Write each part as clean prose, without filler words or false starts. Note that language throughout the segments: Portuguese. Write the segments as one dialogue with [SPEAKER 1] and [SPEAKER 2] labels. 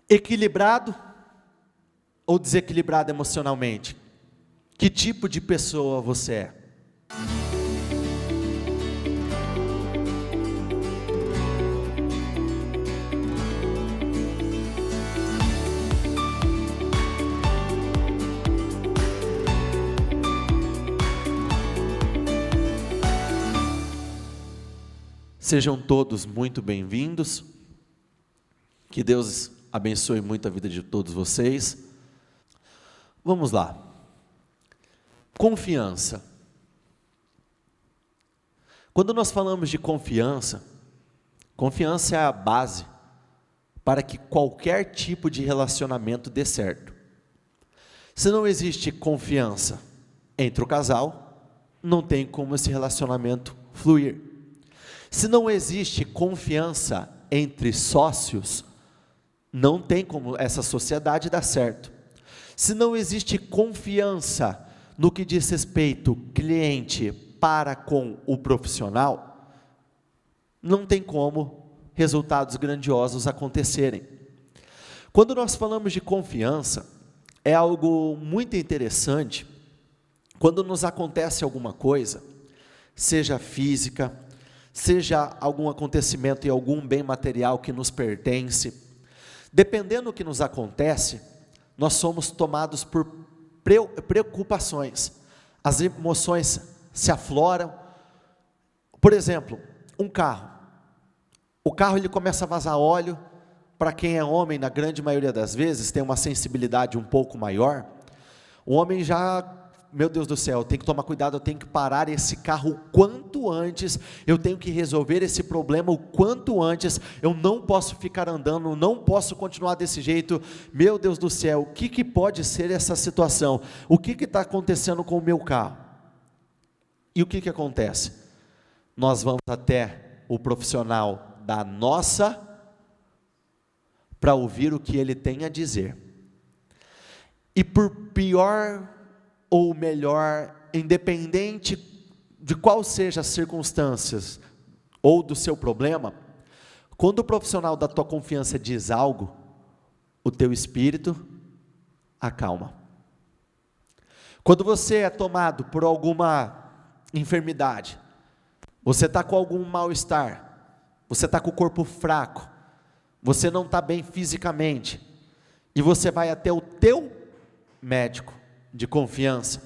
[SPEAKER 1] Equilibrado ou desequilibrado emocionalmente? Que tipo de pessoa você é? Sejam todos muito bem-vindos. Que Deus abençoe muito a vida de todos vocês. Vamos lá. Confiança. Quando nós falamos de confiança, confiança é a base para que qualquer tipo de relacionamento dê certo. Se não existe confiança entre o casal, não tem como esse relacionamento fluir. Se não existe confiança entre sócios, não tem como essa sociedade dar certo. Se não existe confiança no que diz respeito cliente para com o profissional, não tem como resultados grandiosos acontecerem. Quando nós falamos de confiança, é algo muito interessante, quando nos acontece alguma coisa, seja física, seja algum acontecimento e algum bem material que nos pertence, dependendo do que nos acontece, nós somos tomados por preocupações, as emoções se afloram. Por exemplo, um carro, o carro ele começa a vazar óleo. Para quem é homem, na grande maioria das vezes, tem uma sensibilidade um pouco maior, o homem já, meu Deus do céu, eu tenho que tomar cuidado, eu tenho que parar esse carro o quanto antes, eu tenho que resolver esse problema o quanto antes, eu não posso ficar andando, não posso continuar desse jeito, meu Deus do céu, o que pode ser essa situação? O que está acontecendo com o meu carro? E o que acontece? Nós vamos até o profissional da nossa, para ouvir o que ele tem a dizer, e por pior ou melhor, independente de qual seja as circunstâncias ou do seu problema, quando o profissional da tua confiança diz algo, o teu espírito acalma. Quando você é tomado por alguma enfermidade, você está com algum mal-estar, você está com o corpo fraco, você não está bem fisicamente, e você vai até o teu médico de confiança,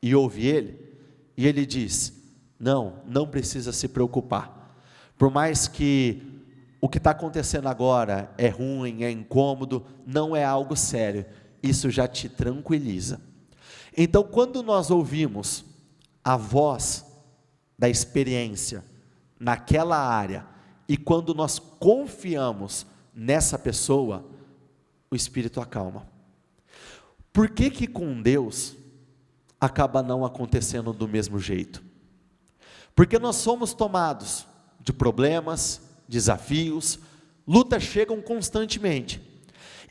[SPEAKER 1] e ouve ele, e ele diz, não precisa se preocupar, por mais que o que está acontecendo agora é ruim, é incômodo, não é algo sério, isso já te tranquiliza. Então quando nós ouvimos a voz da experiência, naquela área, e quando nós confiamos nessa pessoa, o espírito acalma. Por que com Deus acaba não acontecendo do mesmo jeito? Porque nós somos tomados de problemas, desafios, lutas chegam constantemente,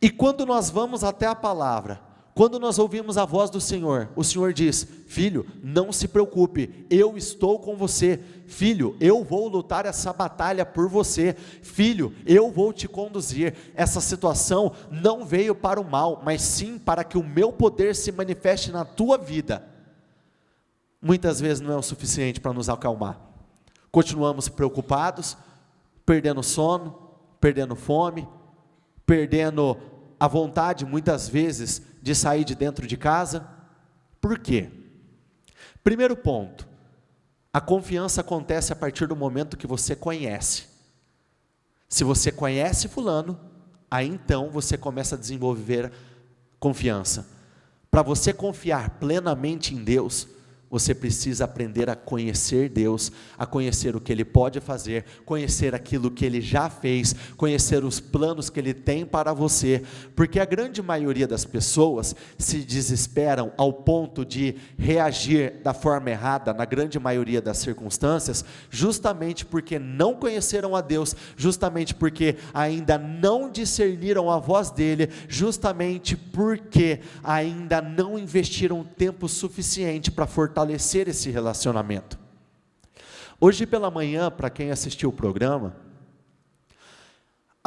[SPEAKER 1] e quando nós vamos até a palavra, quando nós ouvimos a voz do Senhor, o Senhor diz, filho, não se preocupe, eu estou com você, filho, eu vou lutar essa batalha por você, filho, eu vou te conduzir, essa situação não veio para o mal, mas sim para que o meu poder se manifeste na tua vida. Muitas vezes não é o suficiente para nos acalmar, continuamos preocupados, perdendo sono, perdendo fome, perdendo a vontade muitas vezes de sair de dentro de casa. Por quê? Primeiro ponto, a confiança acontece a partir do momento que você conhece. Se você conhece fulano, aí então você começa a desenvolver confiança. Para você confiar plenamente em Deus, você precisa aprender a conhecer Deus, a conhecer o que Ele pode fazer, conhecer aquilo que Ele já fez, conhecer os planos que Ele tem para você, porque a grande maioria das pessoas se desesperam ao ponto de reagir da forma errada, na grande maioria das circunstâncias, justamente porque não conheceram a Deus, justamente porque ainda não discerniram a voz dEle, justamente porque ainda não investiram tempo suficiente para fortalecer esse relacionamento. Hoje pela manhã, para quem assistiu o programa,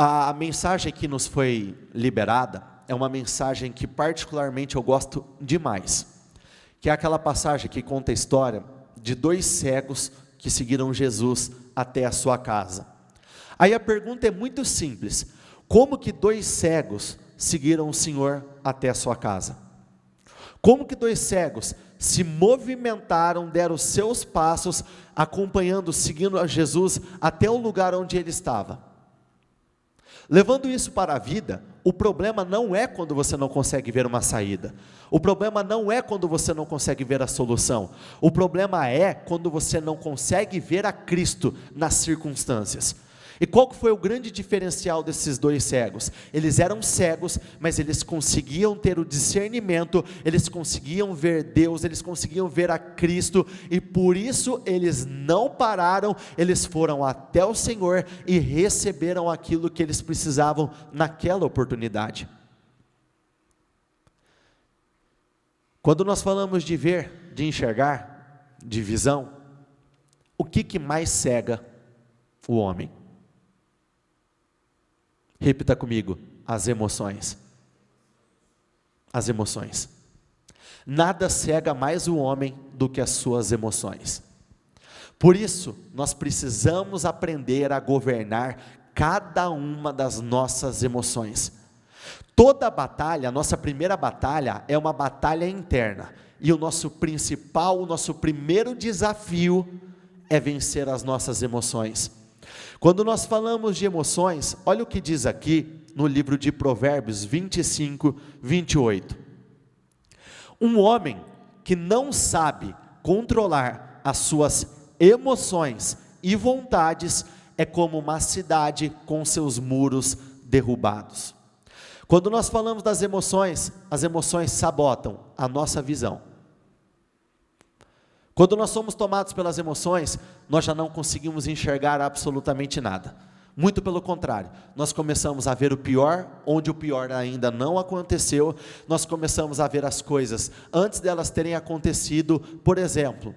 [SPEAKER 1] A mensagem que nos foi liberada é uma mensagem que particularmente eu gosto demais, que é aquela passagem que conta a história de 2 cegos que seguiram Jesus até a sua casa. Aí a pergunta é muito simples: como que 2 cegos seguiram o Senhor até a sua casa? Como que 2 cegos se movimentaram, deram os seus passos, acompanhando, seguindo a Jesus até o lugar onde ele estava? Levando isso para a vida, o problema não é quando você não consegue ver uma saída, o problema não é quando você não consegue ver a solução, o problema é quando você não consegue ver a Cristo nas circunstâncias. E qual que foi o grande diferencial desses 2 cegos? Eles eram cegos, mas eles conseguiam ter o discernimento, eles conseguiam ver Deus, eles conseguiam ver a Cristo, e por isso eles não pararam, eles foram até o Senhor e receberam aquilo que eles precisavam naquela oportunidade. Quando nós falamos de ver, de enxergar, de visão, o que mais cega o homem? Repita comigo: as emoções. As emoções. Nada cega mais o homem do que as suas emoções. Por isso, nós precisamos aprender a governar cada uma das nossas emoções. Toda batalha, a nossa primeira batalha é uma batalha interna, e o nosso primeiro desafio é vencer as nossas emoções. Quando nós falamos de emoções, olha o que diz aqui no livro de Provérbios 25, 28. Um homem que não sabe controlar as suas emoções e vontades é como uma cidade com seus muros derrubados. Quando nós falamos das emoções, as emoções sabotam a nossa visão. Quando nós somos tomados pelas emoções, nós já não conseguimos enxergar absolutamente nada. Muito pelo contrário, nós começamos a ver o pior, onde o pior ainda não aconteceu, nós começamos a ver as coisas antes delas terem acontecido. Por exemplo,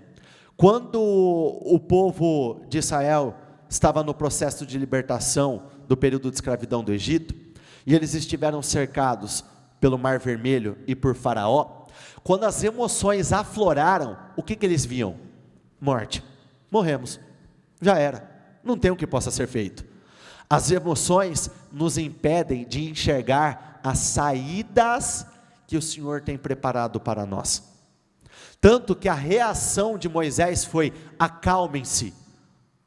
[SPEAKER 1] quando o povo de Israel estava no processo de libertação do período de escravidão do Egito, e eles estiveram cercados pelo Mar Vermelho e por Faraó, quando as emoções afloraram, o que eles viam? Morte. Morremos. Já era. Não tem o que possa ser feito. As emoções nos impedem de enxergar as saídas que o Senhor tem preparado para nós. Tanto que a reação de Moisés foi: acalmem-se.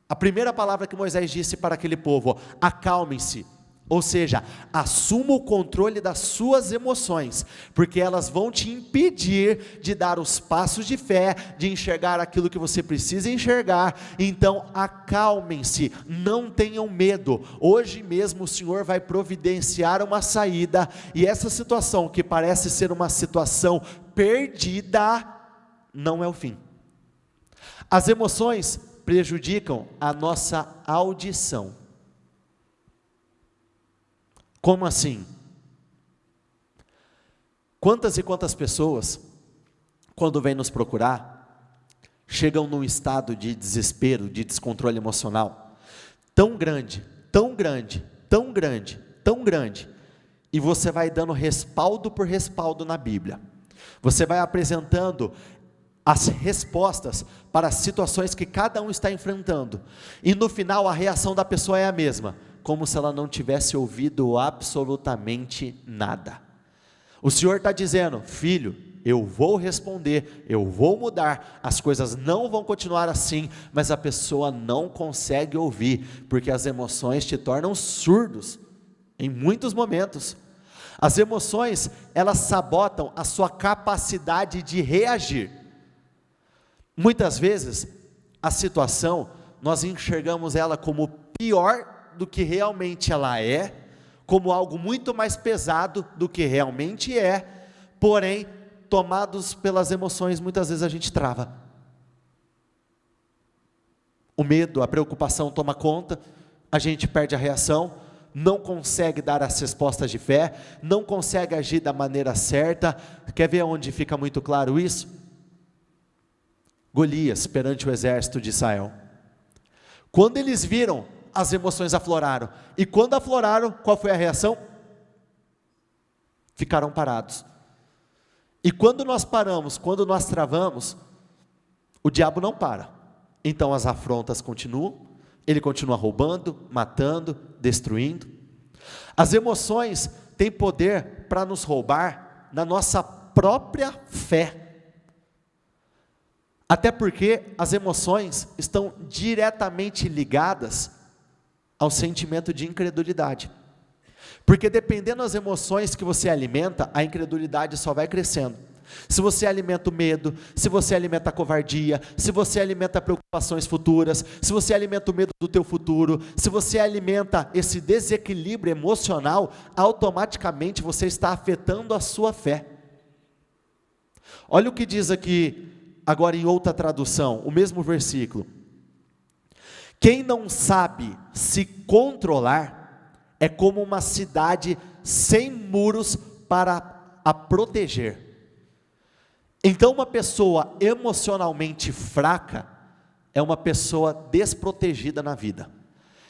[SPEAKER 1] A primeira palavra que Moisés disse para aquele povo: acalmem-se. Ou seja, assuma o controle das suas emoções, porque elas vão te impedir de dar os passos de fé, de enxergar aquilo que você precisa enxergar. Então acalmem-se, não tenham medo. Hoje mesmo o Senhor vai providenciar uma saída, e essa situação que parece ser uma situação perdida, não é o fim. As emoções prejudicam a nossa audição. Como assim? Quantas e quantas pessoas, quando vêm nos procurar, chegam num estado de desespero, de descontrole emocional, tão grande, tão grande, tão grande, tão grande, e você vai dando respaldo por respaldo na Bíblia, você vai apresentando as respostas para as situações que cada um está enfrentando, e no final a reação da pessoa é a mesma, como se ela não tivesse ouvido absolutamente nada. O Senhor está dizendo: filho, eu vou responder, eu vou mudar, as coisas não vão continuar assim, mas a pessoa não consegue ouvir, porque as emoções te tornam surdos, em muitos momentos. As emoções, elas sabotam a sua capacidade de reagir. Muitas vezes, a situação, nós enxergamos ela como pior do que realmente ela é, como algo muito mais pesado do que realmente é, porém, tomados pelas emoções, muitas vezes a gente trava. O medo, a preocupação toma conta, a gente perde a reação, não consegue dar as respostas de fé, não consegue agir da maneira certa. Quer ver onde fica muito claro isso? Golias perante o exército de Israel. Quando eles viram as emoções afloraram. E quando afloraram, qual foi a reação? Ficaram parados. E quando nós paramos, quando nós travamos, o diabo não para. Então as afrontas continuam, ele continua roubando, matando, destruindo. As emoções têm poder para nos roubar na nossa própria fé. Até porque as emoções estão diretamente ligadas ao sentimento de incredulidade. Porque dependendo das emoções que você alimenta, a incredulidade só vai crescendo. Se você alimenta o medo, se você alimenta a covardia, se você alimenta preocupações futuras, se você alimenta o medo do teu futuro, se você alimenta esse desequilíbrio emocional, automaticamente você está afetando a sua fé. Olha o que diz aqui, agora em outra tradução, o mesmo versículo. Quem não sabe se controlar é como uma cidade sem muros para a proteger. Então uma pessoa emocionalmente fraca é uma pessoa desprotegida na vida.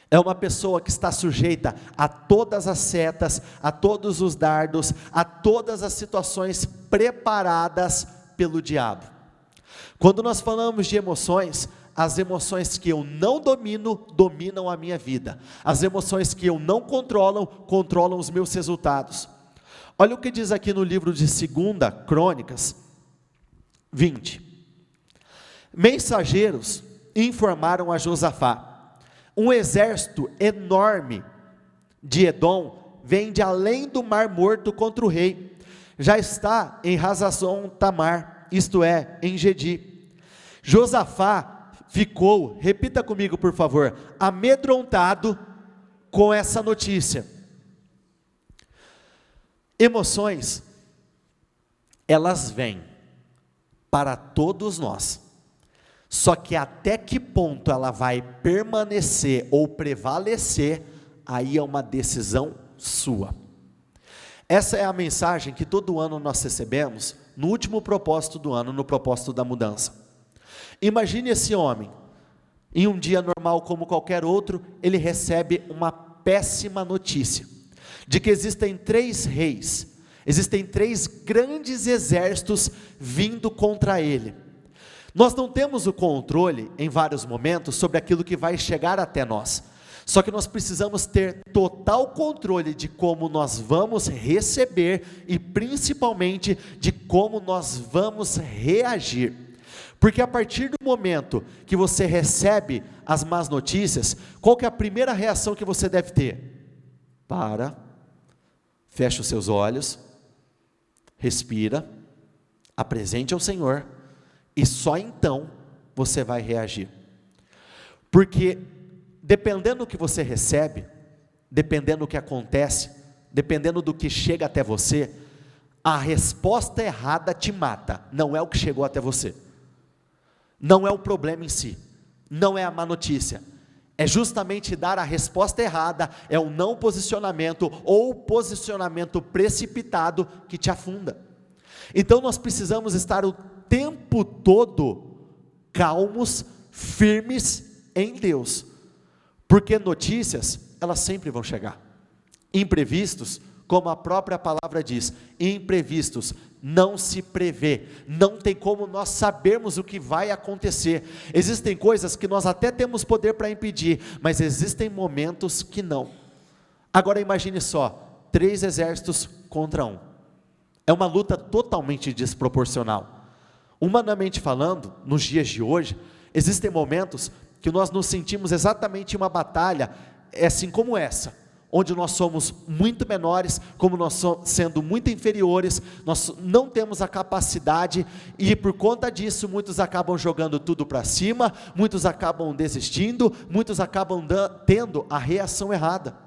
[SPEAKER 1] É uma pessoa que está sujeita a todas as setas, a todos os dardos, a todas as situações preparadas pelo diabo. Quando nós falamos de emoções, as emoções que eu não domino, dominam a minha vida. As emoções que eu não controlo, controlam os meus resultados. Olha o que diz aqui no livro de 2 Crônicas 20. Mensageiros informaram a Josafá: um exército enorme de Edom vem de além do Mar Morto contra o rei. Já está em Hazazon Tamar, isto é, em Gedi. Josafá ficou, repita comigo por favor, amedrontado com essa notícia. Emoções, elas vêm para todos nós, só que até que ponto ela vai permanecer ou prevalecer, aí é uma decisão sua. Essa é a mensagem que todo ano nós recebemos, no último propósito do ano, no propósito da mudança. Imagine esse homem, em um dia normal como qualquer outro, ele recebe uma péssima notícia, de que existem 3 reis, existem 3 grandes exércitos vindo contra ele. Nós não temos o controle, em vários momentos, sobre aquilo que vai chegar até nós, só que nós precisamos ter total controle de como nós vamos receber e principalmente de como nós vamos reagir. Porque a partir do momento que você recebe as más notícias, qual que é a primeira reação que você deve ter? Para, fecha os seus olhos, respira, apresente ao Senhor, e só então você vai reagir. Porque dependendo do que você recebe, dependendo do que acontece, dependendo do que chega até você, a resposta errada te mata, não é o que chegou até você. Não é o problema em si, não é a má notícia, é justamente dar a resposta errada, é o não posicionamento ou o posicionamento precipitado que te afunda. Então nós precisamos estar o tempo todo calmos, firmes em Deus, porque notícias, elas sempre vão chegar, imprevistos, como a própria palavra diz, imprevistos, não se prevê, não tem como nós sabermos o que vai acontecer. Existem coisas que nós até temos poder para impedir, mas existem momentos que não. Agora imagine só, 3 exércitos contra 1, é uma luta totalmente desproporcional. Humanamente falando, nos dias de hoje, existem momentos que nós nos sentimos exatamente em uma batalha, assim como essa, onde nós somos muito menores, como nós somos sendo muito inferiores, nós não temos a capacidade, e por conta disso, muitos acabam jogando tudo para cima, muitos acabam desistindo, muitos acabam tendo a reação errada.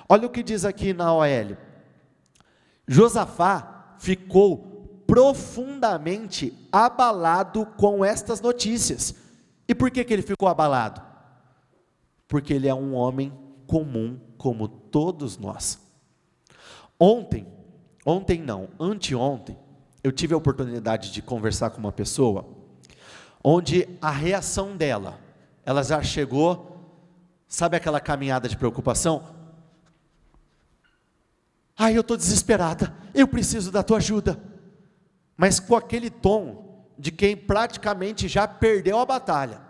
[SPEAKER 1] Olha o que diz aqui na OL, Josafá ficou profundamente abalado com estas notícias. E por que ele ficou abalado? Porque ele é um homem comum, como todos nós. Anteontem, eu tive a oportunidade de conversar com uma pessoa, onde a reação dela, ela já chegou Sabe aquela caminhada de preocupação? Ai, eu estou desesperada, eu preciso da tua ajuda. Mas com aquele tom de quem praticamente já perdeu a batalha.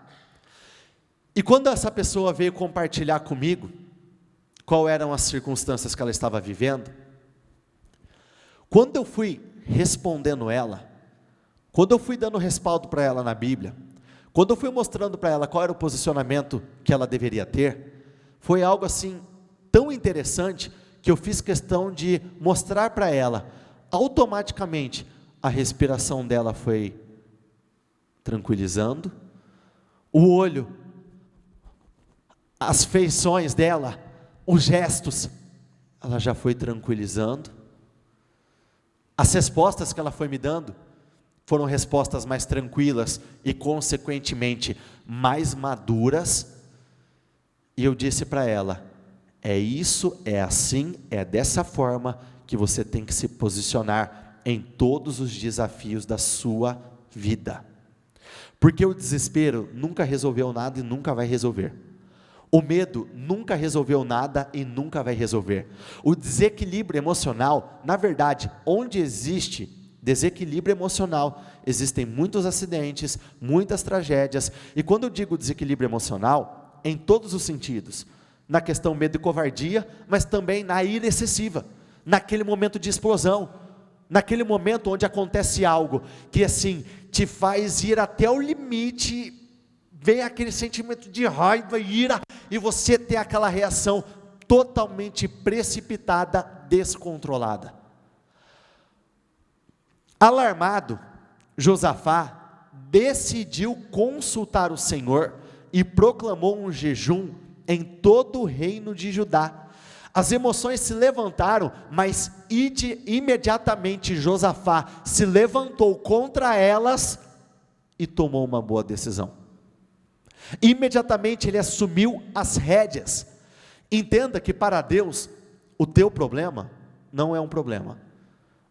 [SPEAKER 1] E quando essa pessoa veio compartilhar comigo, quais eram as circunstâncias que ela estava vivendo, quando eu fui respondendo ela, quando eu fui dando respaldo para ela na Bíblia, quando eu fui mostrando para ela qual era o posicionamento que ela deveria ter, foi algo assim tão interessante, que eu fiz questão de mostrar para ela, automaticamente, a respiração dela foi tranquilizando, o olho, as feições dela, os gestos, ela já foi tranquilizando, as respostas que ela foi me dando, foram respostas mais tranquilas e consequentemente mais maduras, e eu disse para ela, é isso, é assim, é dessa forma que você tem que se posicionar em todos os desafios da sua vida, porque o desespero nunca resolveu nada e nunca vai resolver, o medo nunca resolveu nada e nunca vai resolver, o desequilíbrio emocional, na verdade, onde existe desequilíbrio emocional, existem muitos acidentes, muitas tragédias, e quando eu digo desequilíbrio emocional, em todos os sentidos, na questão medo e covardia, mas também na ira excessiva, naquele momento de explosão, naquele momento onde acontece algo, que assim, te faz ir até o limite, vem aquele sentimento de raiva e ira, e você tem aquela reação totalmente precipitada, descontrolada. Alarmado, Josafá decidiu consultar o Senhor e proclamou um jejum em todo o reino de Judá. As emoções se levantaram, mas imediatamente Josafá se levantou contra elas e tomou uma boa decisão. Imediatamente ele assumiu as rédeas. Entenda que para Deus, o teu problema não é um problema,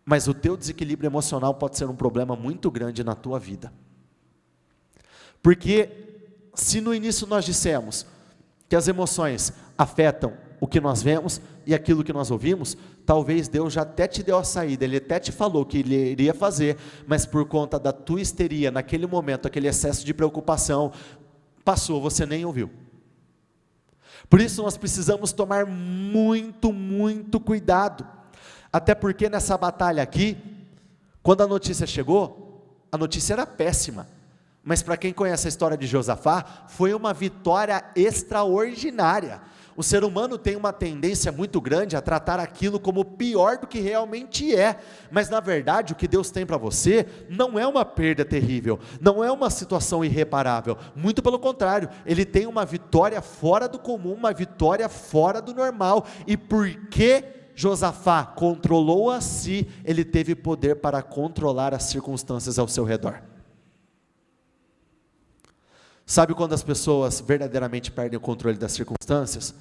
[SPEAKER 1] mas o teu desequilíbrio emocional pode ser um problema muito grande na tua vida. Porque se no início nós dissemos que as emoções afetam o que nós vemos e aquilo que nós ouvimos, talvez Deus já até te deu a saída, Ele até te falou que Ele iria fazer, mas por conta da tua histeria, naquele momento, aquele excesso de preocupação, passou, você nem ouviu. Por isso nós precisamos tomar muito, muito cuidado, até porque nessa batalha aqui, quando a notícia chegou, a notícia era péssima, mas para quem conhece a história de Josafá, foi uma vitória extraordinária. O ser humano tem uma tendência muito grande a tratar aquilo como pior do que realmente é, mas na verdade o que Deus tem para você, não é uma perda terrível, não é uma situação irreparável, muito pelo contrário, Ele tem uma vitória fora do comum, uma vitória fora do normal, e porque Josafá controlou a si, ele teve poder para controlar as circunstâncias ao seu redor. Sabe quando as pessoas verdadeiramente perdem o controle das circunstâncias?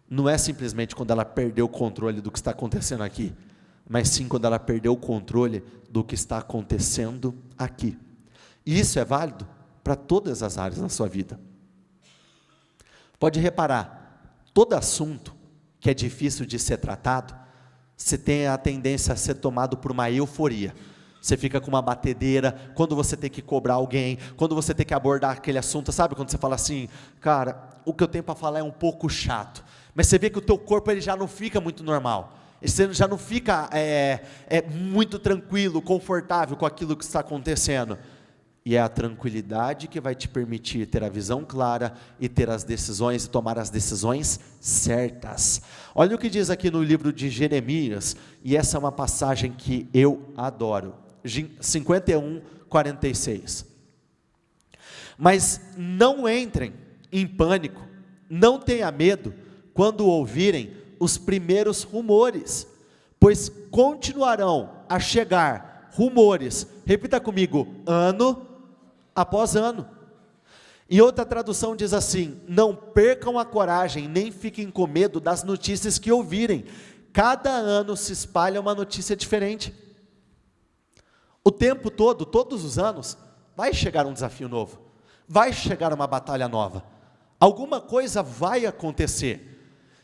[SPEAKER 1] Não é simplesmente quando ela perdeu o controle do que está acontecendo aqui, mas sim quando ela perdeu o controle do que está acontecendo aqui. E isso é válido para todas as áreas na sua vida. Pode reparar, todo assunto que é difícil de ser tratado, você tem a tendência a ser tomado por uma euforia. Você fica com uma batedeira, quando você tem que cobrar alguém, quando você tem que abordar aquele assunto, sabe quando você fala assim, cara, o que eu tenho para falar é um pouco chato, mas você vê que o teu corpo ele já não fica muito normal, você já não fica muito tranquilo, confortável com aquilo que está acontecendo, e é a tranquilidade que vai te permitir ter a visão clara e ter as decisões, e tomar as decisões certas. Olha o que diz aqui no livro de Jeremias, e essa é uma passagem que eu adoro, 51:46. Mas não entrem em pânico, não tenha medo, quando ouvirem os primeiros rumores, pois continuarão a chegar rumores, repita comigo, ano após ano. E outra tradução diz assim, não percam a coragem, nem fiquem com medo das notícias que ouvirem, cada ano se espalha uma notícia diferente, o tempo todo, todos os anos, vai chegar um desafio novo, vai chegar uma batalha nova, Alguma coisa vai acontecer.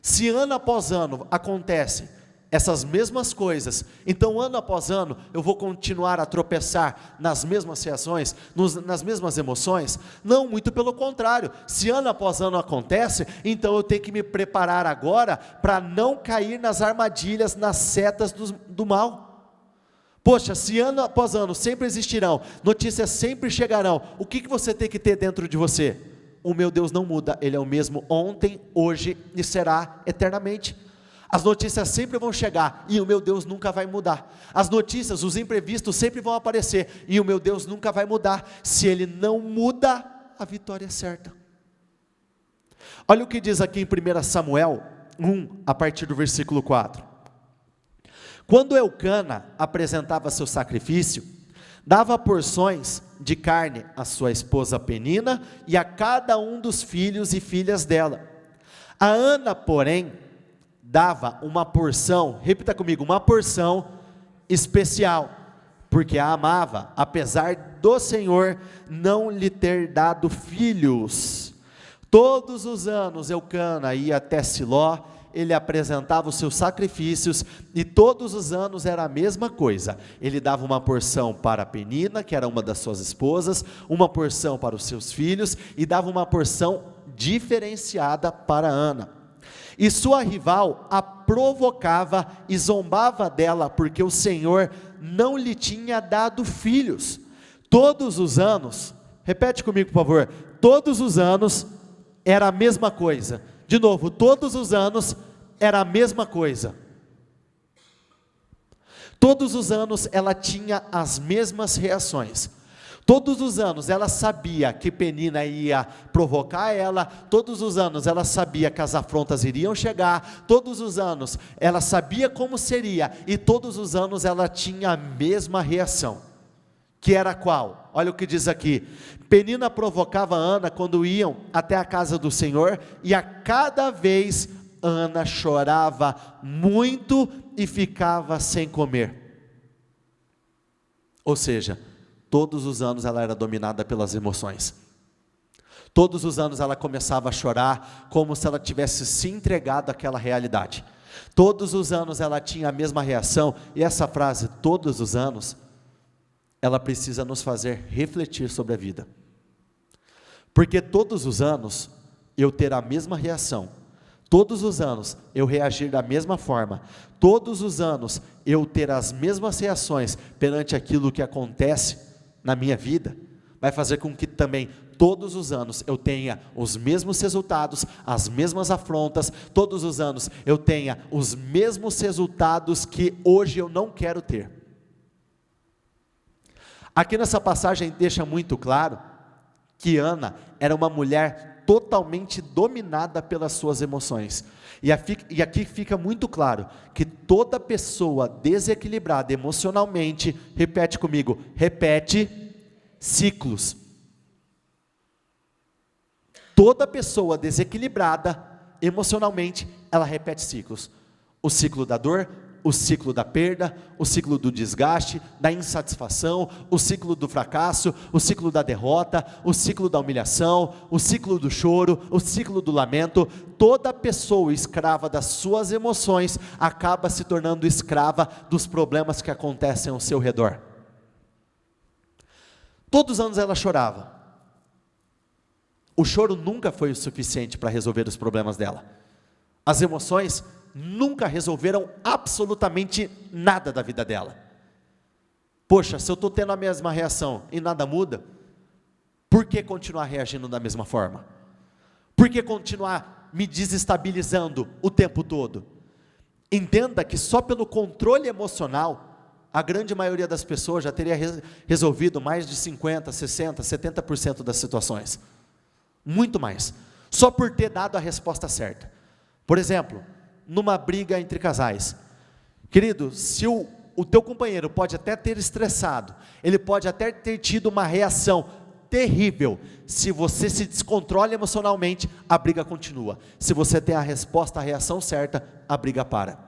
[SPEAKER 1] Se ano após ano acontece essas mesmas coisas, então ano após ano eu vou continuar a tropeçar nas mesmas reações, nas mesmas emoções? Não, muito pelo contrário. Se ano após ano acontece, então eu tenho que me preparar agora para não cair nas armadilhas, nas setas do mal. Poxa, se ano após ano sempre existirão, notícias sempre chegarão, o que você tem que ter dentro de você? O meu Deus não muda, Ele é o mesmo ontem, hoje e será eternamente. As notícias sempre vão chegar e o meu Deus nunca vai mudar. As notícias, os imprevistos sempre vão aparecer e o meu Deus nunca vai mudar. Se Ele não muda, a vitória é certa. Olha o que diz aqui em 1 Samuel 1, a partir do versículo 4. Quando Eucana apresentava seu sacrifício, dava porções de carne à sua esposa Penina e a cada um dos filhos e filhas dela. A Ana, porém, dava uma porção, repita comigo, uma porção especial, porque a amava, apesar do Senhor não lhe ter dado filhos. Todos os anos Eucana ia até Siló, ele apresentava os seus sacrifícios, e todos os anos era a mesma coisa. Ele dava uma porção para Penina, que era uma das suas esposas, uma porção para os seus filhos, e dava uma porção diferenciada para Ana. E sua rival a provocava e zombava dela, porque o Senhor não lhe tinha dado filhos. Todos os anos, repete comigo por favor, todos os anos era a mesma coisa. De novo, todos os anos era a mesma coisa. Todos os anos ela tinha as mesmas reações. Todos os anos ela sabia que Penina ia provocar ela, todos os anos ela sabia que as afrontas iriam chegar, todos os anos ela sabia como seria, e todos os anos ela tinha a mesma reação, que era qual? Olha o que diz aqui: Penina provocava Ana quando iam até a casa do Senhor, e a cada vez Ana chorava muito e ficava sem comer. Ou seja, todos os anos ela era dominada pelas emoções. Todos os anos ela começava a chorar, como se ela tivesse se entregado àquela realidade. Todos os anos ela tinha a mesma reação, e essa frase, todos os anos, ela precisa nos fazer refletir sobre a vida. Porque todos os anos eu ter a mesma reação, todos os anos eu reagir da mesma forma, todos os anos eu ter as mesmas reações perante aquilo que acontece na minha vida, vai fazer com que também todos os anos eu tenha os mesmos resultados, as mesmas afrontas, todos os anos eu tenha os mesmos resultados que hoje eu não quero ter. Aqui nessa passagem deixa muito claro que Ana era uma mulher totalmente dominada pelas suas emoções, e aqui fica muito claro que toda pessoa desequilibrada emocionalmente, repete comigo, repete ciclos. Toda pessoa desequilibrada emocionalmente, ela repete ciclos. O ciclo da dor, o ciclo da perda, o ciclo do desgaste, da insatisfação, o ciclo do fracasso, o ciclo da derrota, o ciclo da humilhação, o ciclo do choro, o ciclo do lamento. Toda pessoa escrava das suas emoções acaba se tornando escrava dos problemas que acontecem ao seu redor. Todos os anos ela chorava. O choro nunca foi o suficiente para resolver os problemas dela. As emoções nunca resolveram absolutamente nada da vida dela. Poxa, se eu estou tendo a mesma reação e nada muda, por que continuar reagindo da mesma forma? Por que continuar me desestabilizando o tempo todo? Entenda que só pelo controle emocional, a grande maioria das pessoas já teria resolvido mais de 50%, 60%, 70% das situações. Muito mais. Só por ter dado a resposta certa. Por exemplo, numa briga entre casais. Querido, se o teu companheiro pode até ter estressado, ele pode até ter tido uma reação terrível, se você se descontrola emocionalmente, a briga continua. Se você tem a resposta, a reação certa, a briga para.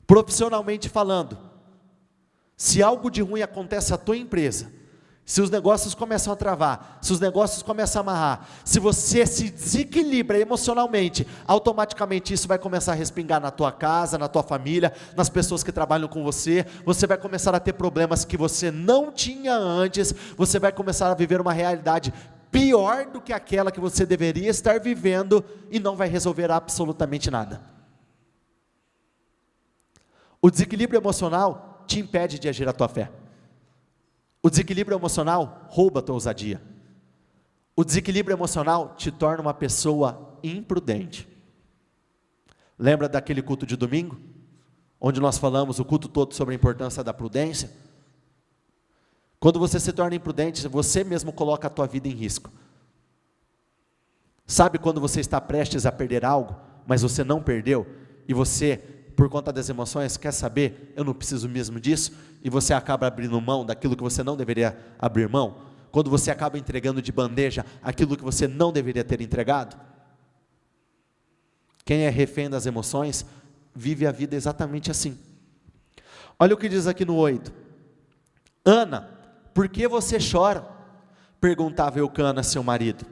[SPEAKER 1] Profissionalmente falando, se algo de ruim acontece à tua empresa, se os negócios começam a travar, se os negócios começam a amarrar, se você se desequilibra emocionalmente, automaticamente isso vai começar a respingar na tua casa, na tua família, nas pessoas que trabalham com você. Você vai começar a ter problemas que você não tinha antes, você vai começar a viver uma realidade pior do que aquela que você deveria estar vivendo, e não vai resolver absolutamente nada. O desequilíbrio emocional te impede de agir a tua fé. O desequilíbrio emocional rouba a tua ousadia. O desequilíbrio emocional te torna uma pessoa imprudente. Lembra daquele culto de domingo? Onde nós falamos o culto todo sobre a importância da prudência? Quando você se torna imprudente, você mesmo coloca a tua vida em risco. Sabe quando você está prestes a perder algo, mas você não perdeu, e você, por conta das emoções, quer saber, eu não preciso mesmo disso, e você acaba abrindo mão daquilo que você não deveria abrir mão? Quando você acaba entregando de bandeja aquilo que você não deveria ter entregado? Quem é refém das emoções, vive a vida exatamente assim. Olha o que diz aqui no 8. Ana, por que você chora? Perguntava Eucana, seu marido.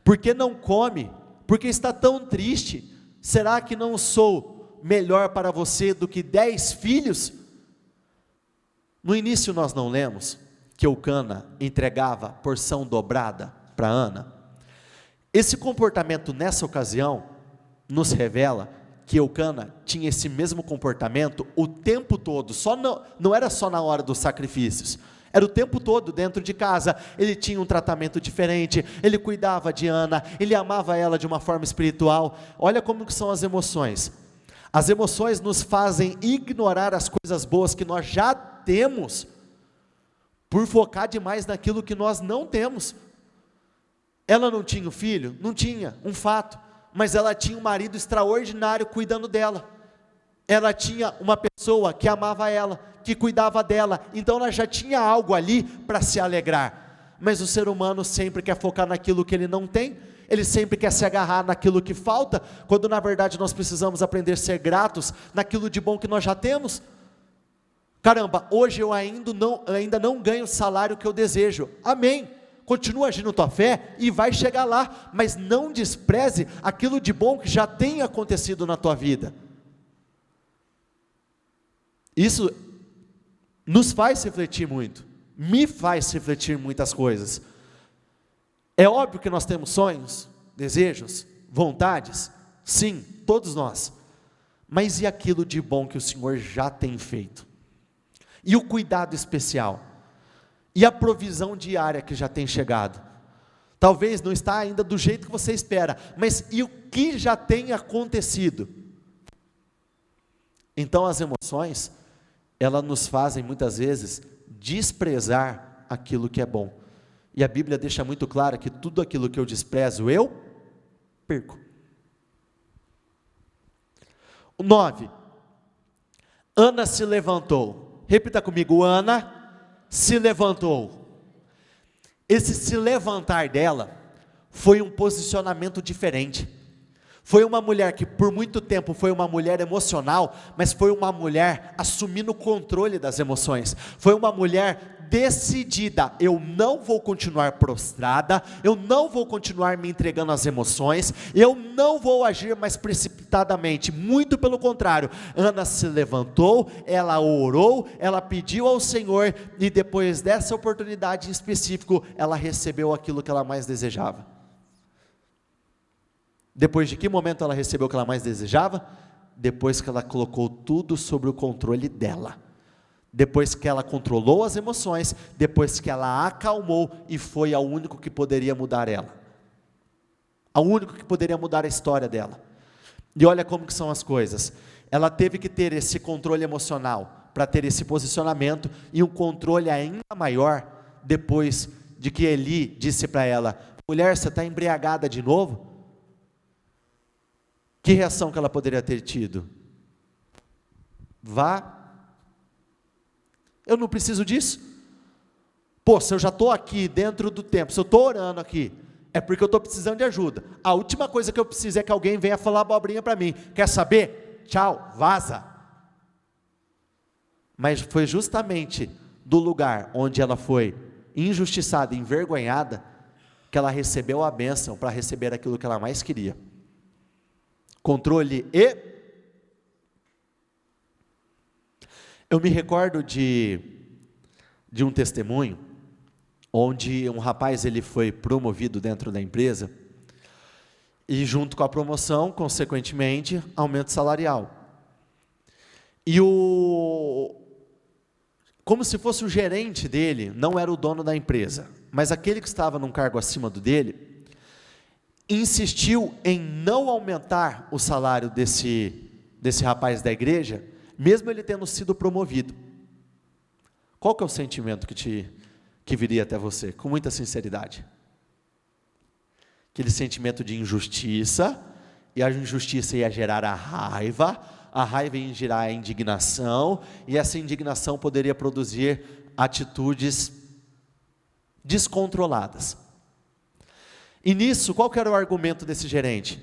[SPEAKER 1] Por que não come? Por que está tão triste? Será que não sou melhor para você do que 10 filhos? No início nós não lemos que Eucana entregava porção dobrada para Ana. Esse comportamento nessa ocasião nos revela que Eucana tinha esse mesmo comportamento o tempo todo, não era só na hora dos sacrifícios, era o tempo todo dentro de casa. Ele tinha um tratamento diferente, ele cuidava de Ana, ele amava ela de uma forma espiritual. Olha como que são as emoções. As emoções nos fazem ignorar as coisas boas que nós já temos, por focar demais naquilo que nós não temos. Ela não tinha um filho? Não tinha, um fato, mas ela tinha um marido extraordinário cuidando dela. Ela tinha uma pessoa que amava ela, que cuidava dela, então ela já tinha algo ali para se alegrar. Mas o ser humano sempre quer focar naquilo que ele não tem, ele sempre quer se agarrar naquilo que falta, quando na verdade nós precisamos aprender a ser gratos naquilo de bom que nós já temos. Caramba, hoje eu ainda não ganho o salário que eu desejo, amém, continua agindo tua fé e vai chegar lá, mas não despreze aquilo de bom que já tem acontecido na tua vida. Isso nos faz refletir muito, me faz refletir muitas coisas. É óbvio que nós temos sonhos, desejos, vontades, sim, todos nós, mas e aquilo de bom que o Senhor já tem feito? E o cuidado especial? E a provisão diária que já tem chegado? Talvez não está ainda do jeito que você espera, mas e o que já tem acontecido? Então as emoções, elas nos fazem muitas vezes desprezar aquilo que é bom. E a Bíblia deixa muito claro que tudo aquilo que eu desprezo, eu perco. 9. Ana se levantou. Repita comigo, Ana se levantou. Esse se levantar dela foi um posicionamento diferente. Foi uma mulher que por muito tempo foi uma mulher emocional, mas foi uma mulher assumindo o controle das emoções. Foi uma mulher decidida, eu não vou continuar prostrada, eu não vou continuar me entregando às emoções, eu não vou agir mais precipitadamente, muito pelo contrário. Ana se levantou, ela orou, ela pediu ao Senhor, e depois dessa oportunidade em específico, ela recebeu aquilo que ela mais desejava. Depois de que momento ela recebeu o que ela mais desejava? Depois que ela colocou tudo sobre o controle dela. Depois que ela controlou as emoções, depois que ela acalmou, e foi ao único que poderia mudar ela. Ao único que poderia mudar a história dela. E olha como que são as coisas. Ela teve que ter esse controle emocional, para ter esse posicionamento, e um controle ainda maior, depois de que Eli disse para ela, mulher, você está embriagada de novo? Que reação que ela poderia ter tido? Vá. Eu não preciso disso. Pô, se eu já estou aqui dentro do templo, se eu estou orando aqui, é porque eu estou precisando de ajuda. A última coisa que eu preciso é que alguém venha falar abobrinha para mim. Quer saber? Tchau, vaza. Mas foi justamente do lugar onde ela foi injustiçada, envergonhada, que ela recebeu a bênção para receber aquilo que ela mais queria. Controle e... Eu me recordo de um testemunho, onde um rapaz ele foi promovido dentro da empresa, e junto com a promoção, consequentemente, aumento salarial. E como se fosse o gerente dele, não era o dono da empresa, mas aquele que estava num cargo acima do dele, insistiu em não aumentar o salário desse rapaz da igreja, mesmo ele tendo sido promovido. Qual que é o sentimento que viria até você, com muita sinceridade? Aquele sentimento de injustiça, e a injustiça ia gerar a raiva ia gerar a indignação, e essa indignação poderia produzir atitudes descontroladas. E nisso, qual que era o argumento desse gerente?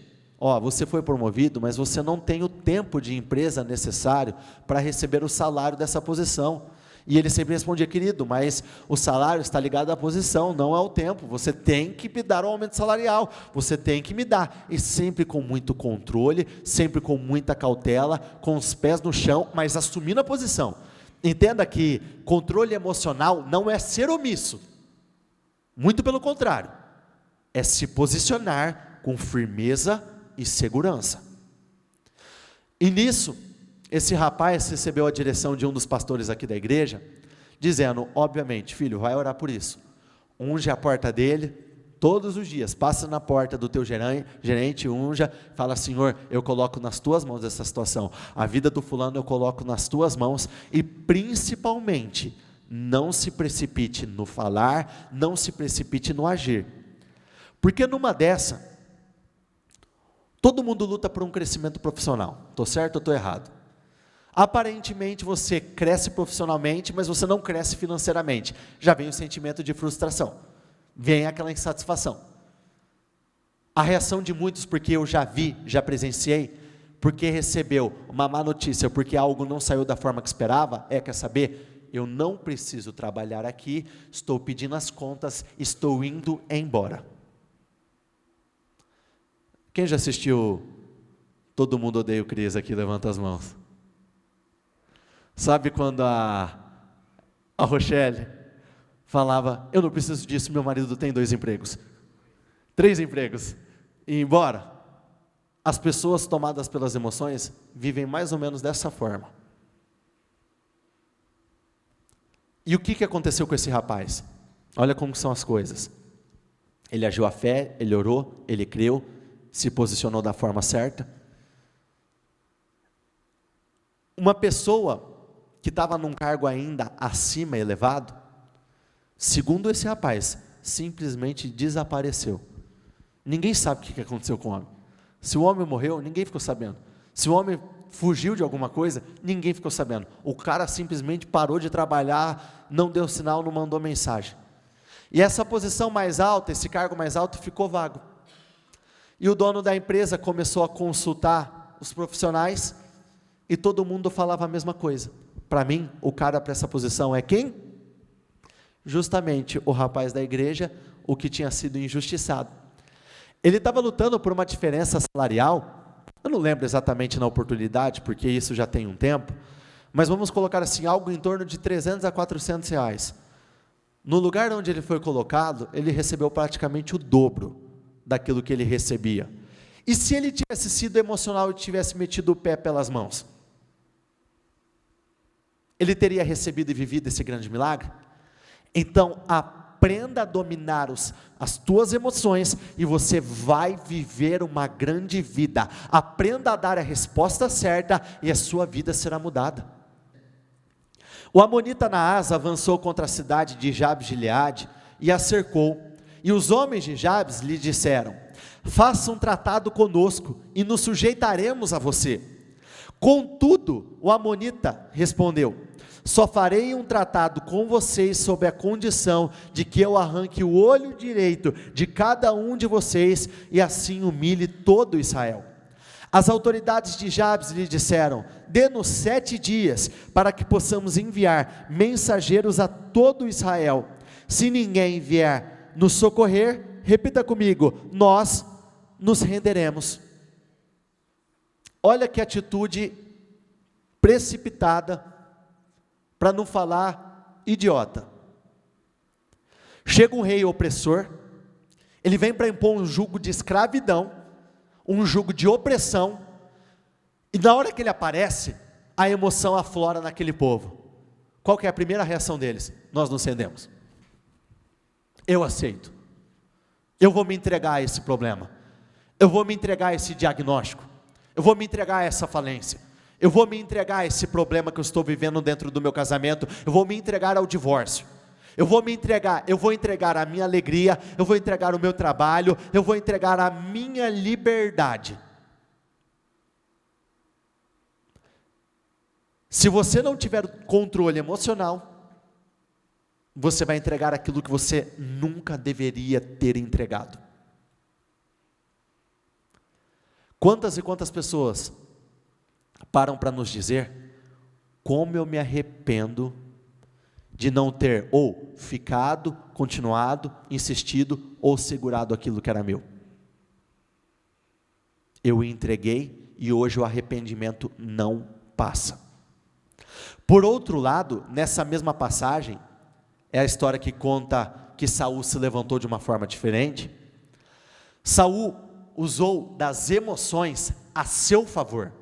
[SPEAKER 1] Você foi promovido, mas você não tem o tempo de empresa necessário para receber o salário dessa posição. E ele sempre respondia: querido, mas o salário está ligado à posição, não ao tempo, você tem que me dar o aumento salarial, você tem que me dar, e sempre com muito controle, sempre com muita cautela, com os pés no chão, mas assumindo a posição. Entenda que controle emocional não é ser omisso, muito pelo contrário, é se posicionar com firmeza e segurança. E nisso, esse rapaz recebeu a direção de um dos pastores aqui da igreja, dizendo: obviamente, filho, vai orar por isso, unge a porta dele, todos os dias, passa na porta do teu gerente, unja, fala: Senhor, eu coloco nas tuas mãos essa situação, a vida do fulano eu coloco nas tuas mãos, e principalmente, não se precipite no falar, não se precipite no agir, porque numa dessa, todo mundo luta por um crescimento profissional, estou certo ou estou errado? Aparentemente você cresce profissionalmente, mas você não cresce financeiramente. Já vem o sentimento de frustração, vem aquela insatisfação. A reação de muitos, porque eu já vi, já presenciei, porque recebeu uma má notícia, porque algo não saiu da forma que esperava, quer saber? Eu não preciso trabalhar aqui, estou pedindo as contas, estou indo embora. Quem já assistiu Todo Mundo Odeia o Cris aqui? Levanta as mãos. Sabe quando a Rochelle falava: eu não preciso disso, meu marido tem 2 empregos, 3 empregos, e embora? As pessoas tomadas pelas emoções vivem mais ou menos dessa forma. E o que aconteceu com esse rapaz? Olha como são as coisas. Ele agiu à fé, ele orou, ele creu, se posicionou da forma certa. Uma pessoa que estava num cargo ainda acima, elevado, segundo esse rapaz, simplesmente desapareceu. Ninguém sabe o que aconteceu com o homem. Se o homem morreu, ninguém ficou sabendo. Se o homem fugiu de alguma coisa, ninguém ficou sabendo. O cara simplesmente parou de trabalhar, não deu sinal, não mandou mensagem. E essa posição mais alta, esse cargo mais alto, ficou vago. E o dono da empresa começou a consultar os profissionais, e todo mundo falava a mesma coisa. Para mim, o cara para essa posição é quem? Justamente o rapaz da igreja, o que tinha sido injustiçado. Ele estava lutando por uma diferença salarial, eu não lembro exatamente na oportunidade, porque isso já tem um tempo, mas vamos colocar assim, algo em torno de 300 a 400 reais. No lugar onde ele foi colocado, ele recebeu praticamente o dobro daquilo que ele recebia. E se ele tivesse sido emocional e tivesse metido o pé pelas mãos? Ele teria recebido e vivido esse grande milagre? Então, aprenda a dominar as tuas emoções e você vai viver uma grande vida. Aprenda a dar a resposta certa e a sua vida será mudada. O amonita Naás avançou contra a cidade de Jabes-Gileade e a cercou. E os homens de Jabes lhe disseram: faça um tratado conosco e nos sujeitaremos a você. Contudo, o amonita respondeu: só farei um tratado com vocês sob a condição de que eu arranque o olho direito de cada um de vocês e assim humilhe todo Israel. As autoridades de Jabes lhe disseram: dê-nos 7 dias para que possamos enviar mensageiros a todo Israel. Se ninguém vier nos socorrer, repita comigo, nós nos renderemos. Olha que atitude precipitada, para não falar idiota. Chega um rei opressor, ele vem para impor um jugo de escravidão, um jugo de opressão, e na hora que ele aparece, a emoção aflora naquele povo. Qual que é a primeira reação deles? Nós nos rendemos. Eu aceito. Eu vou me entregar a esse problema. Eu vou me entregar a esse diagnóstico. Eu vou me entregar a essa falência. Eu vou me entregar a esse problema que eu estou vivendo dentro do meu casamento. Eu vou me entregar ao divórcio. Eu vou entregar a minha alegria, eu vou entregar o meu trabalho, eu vou entregar a minha liberdade. Se você não tiver controle emocional, você vai entregar aquilo que você nunca deveria ter entregado. Quantas e quantas pessoas param para nos dizer como eu me arrependo de não ter ou ficado, continuado, insistido ou segurado aquilo que era meu. Eu entreguei e hoje o arrependimento não passa. Por outro lado, nessa mesma passagem, é a história que conta que Saul se levantou de uma forma diferente. Saul usou das emoções a seu favor.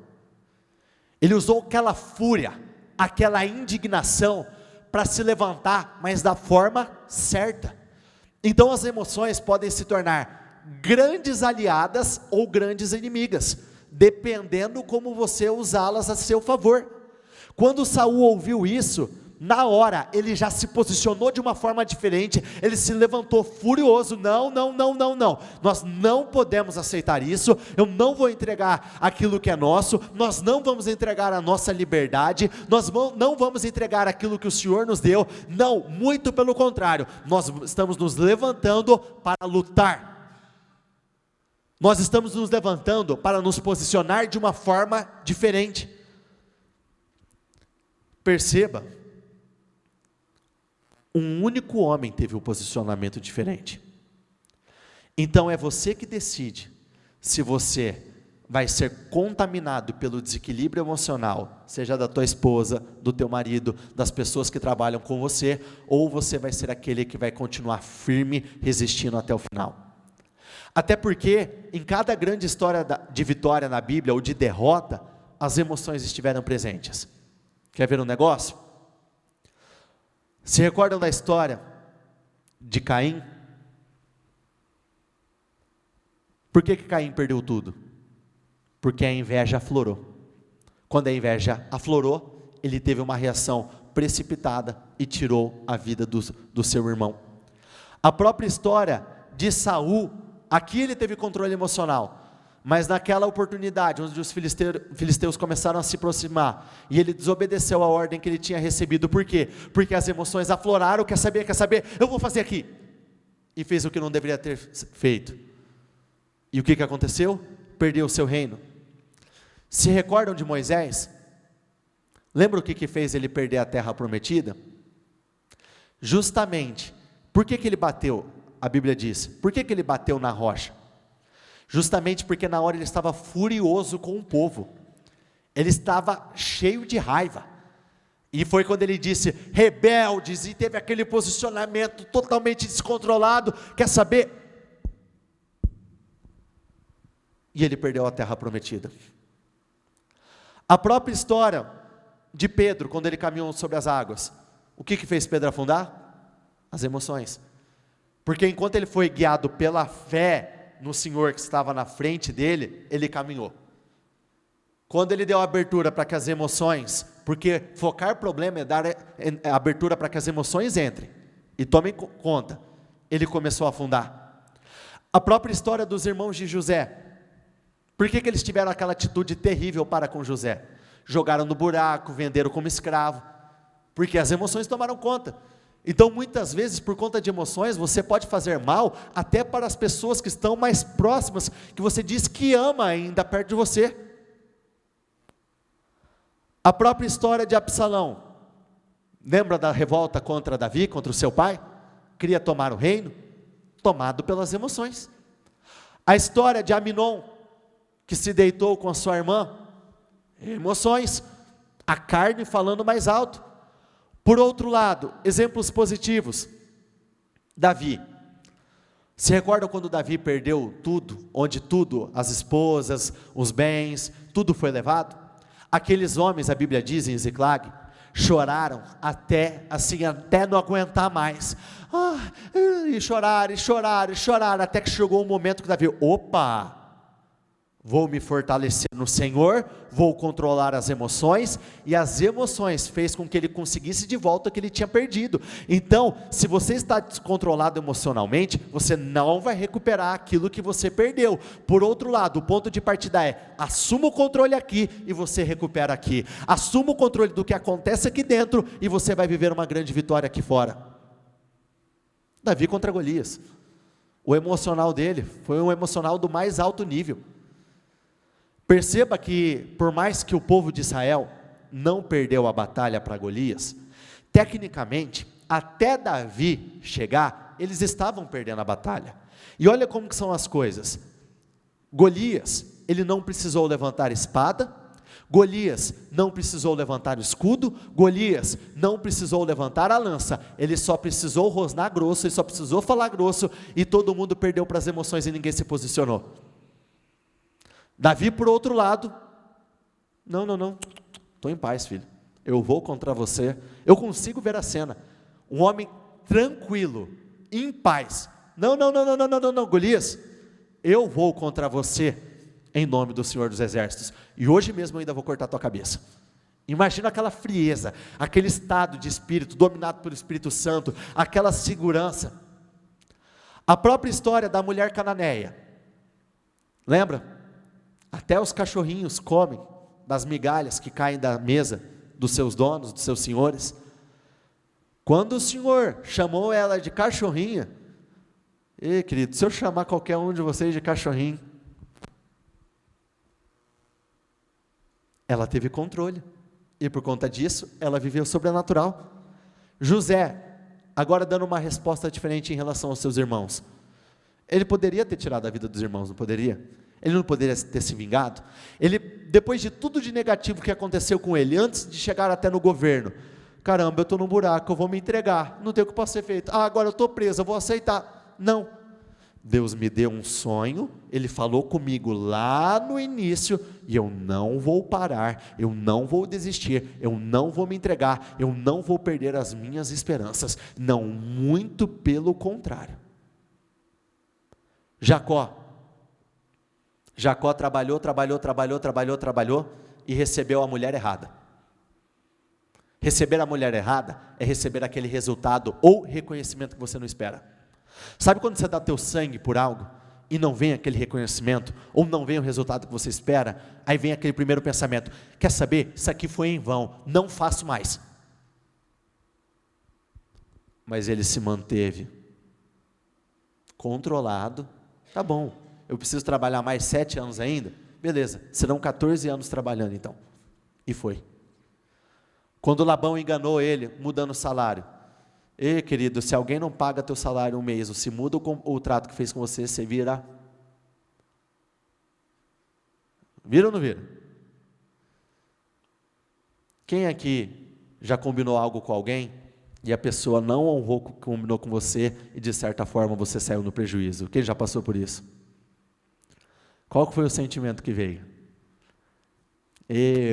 [SPEAKER 1] Ele usou aquela fúria, aquela indignação para se levantar, mas da forma certa. Então as emoções podem se tornar grandes aliadas ou grandes inimigas, dependendo como você usá-las a seu favor. Quando Saul ouviu isso, na hora ele já se posicionou de uma forma diferente, ele se levantou furioso, não, nós não podemos aceitar isso, eu não vou entregar aquilo que é nosso, nós não vamos entregar a nossa liberdade, nós não vamos entregar aquilo que o Senhor nos deu, não, muito pelo contrário, nós estamos nos levantando para lutar, nós estamos nos levantando para nos posicionar de uma forma diferente. Perceba, um único homem teve um posicionamento diferente. Então é você que decide se você vai ser contaminado pelo desequilíbrio emocional, seja da tua esposa, do teu marido, das pessoas que trabalham com você, ou você vai ser aquele que vai continuar firme, resistindo até o final. Até porque em cada grande história de vitória na Bíblia ou de derrota, as emoções estiveram presentes. Quer ver um negócio? Se recordam da história de Caim? Por que Caim perdeu tudo? Porque a inveja aflorou. Quando a inveja aflorou, ele teve uma reação precipitada e tirou a vida do seu irmão. A própria história de Saul, aqui ele teve controle emocional, mas naquela oportunidade, onde os filisteus começaram a se aproximar, e ele desobedeceu a ordem que ele tinha recebido, por quê? Porque as emoções afloraram, quer saber, eu vou fazer aqui, e fez o que não deveria ter feito, e o que aconteceu? Perdeu o seu reino. Se recordam de Moisés? Lembra o que fez ele perder a terra prometida? Justamente, por que ele bateu? A Bíblia diz, por que ele bateu na rocha? Justamente porque na hora ele estava furioso com o povo, ele estava cheio de raiva, e foi quando ele disse, rebeldes, e teve aquele posicionamento totalmente descontrolado, quer saber? E ele perdeu a terra prometida. A própria história de Pedro, quando ele caminhou sobre as águas, o que fez Pedro afundar? As emoções, porque enquanto ele foi guiado pela fé, no Senhor que estava na frente dele, ele caminhou. Quando ele deu abertura para que as emoções, porque focar problema é dar abertura para que as emoções entrem, e tomem conta, ele começou a afundar. A própria história dos irmãos de José, por que eles tiveram aquela atitude terrível para com José? Jogaram no buraco, venderam como escravo, porque as emoções tomaram conta. Então muitas vezes por conta de emoções você pode fazer mal até para as pessoas que estão mais próximas, que você diz que ama ainda perto de você. A própria história de Absalão, lembra da revolta contra Davi, contra o seu pai? queria tomar o reino, tomado pelas emoções. A história de Aminon, que se deitou com a sua irmã, emoções, a carne falando mais alto. Por outro lado, exemplos positivos, Davi. Se recordam quando Davi perdeu tudo, onde tudo, as esposas, os bens, tudo foi levado? Aqueles homens, a Bíblia diz em Ziclag, choraram até não aguentar mais, e choraram, até que chegou um momento que Davi, opa, vou me fortalecer no Senhor, vou controlar as emoções, e as emoções fez com que ele conseguisse de volta o que ele tinha perdido. Então, se você está descontrolado emocionalmente, você não vai recuperar aquilo que você perdeu. Por outro lado, o ponto de partida é, assuma o controle aqui, e você recupera aqui. Assuma o controle do que acontece aqui dentro, e você vai viver uma grande vitória aqui fora. Davi contra Golias, o emocional dele, foi um emocional do mais alto nível. Perceba que, por mais que o povo de Israel não perdeu a batalha para Golias, tecnicamente, até Davi chegar, eles estavam perdendo a batalha. E olha como que são as coisas. Golias, ele não precisou levantar espada, Golias não precisou levantar o escudo, Golias não precisou levantar a lança, ele só precisou rosnar grosso, ele só precisou falar grosso, e todo mundo perdeu para as emoções e ninguém se posicionou. Davi, por outro lado, não, estou em paz, filho, eu vou contra você. Eu consigo ver a cena, um homem tranquilo, em paz, não, Golias, eu vou contra você, em nome do Senhor dos Exércitos, e hoje mesmo eu ainda vou cortar a tua cabeça. Imagina aquela frieza, aquele estado de espírito, dominado pelo Espírito Santo, aquela segurança. A própria história da mulher cananeia, lembra? Até os cachorrinhos comem das migalhas que caem da mesa dos seus donos, dos seus senhores. Quando o Senhor chamou ela de cachorrinha, querido, se eu chamar qualquer um de vocês de cachorrinho, ela teve controle, e por conta disso, ela viveu o sobrenatural. José, agora dando uma resposta diferente em relação aos seus irmãos, ele poderia ter tirado a vida dos irmãos, não poderia? Ele não poderia ter se vingado? Ele, depois de tudo de negativo que aconteceu com ele, antes de chegar até no governo, caramba, eu estou num buraco, eu vou me entregar, não tem o que possa ser feito, agora eu estou preso, eu vou aceitar. Não, Deus me deu um sonho, Ele falou comigo lá no início, e eu não vou parar, eu não vou desistir, eu não vou me entregar, eu não vou perder as minhas esperanças, não, muito pelo contrário. Jacó trabalhou e recebeu a mulher errada. Receber a mulher errada é receber aquele resultado ou reconhecimento que você não espera. Sabe quando você dá teu sangue por algo e não vem aquele reconhecimento, ou não vem o resultado que você espera? Aí vem aquele primeiro pensamento, quer saber, isso aqui foi em vão, não faço mais. Mas ele se manteve controlado. Tá bom, eu preciso trabalhar mais 7 anos ainda? Beleza, serão 14 anos trabalhando então. E foi. Quando Labão enganou ele, mudando o salário. Querido, se alguém não paga teu salário um mês, ou se muda o trato que fez com você, você vira. Vira ou não vira? Quem aqui já combinou algo com alguém, e a pessoa não honrou o que combinou com você, e de certa forma você saiu no prejuízo? Quem já passou por isso? Qual foi o sentimento que veio?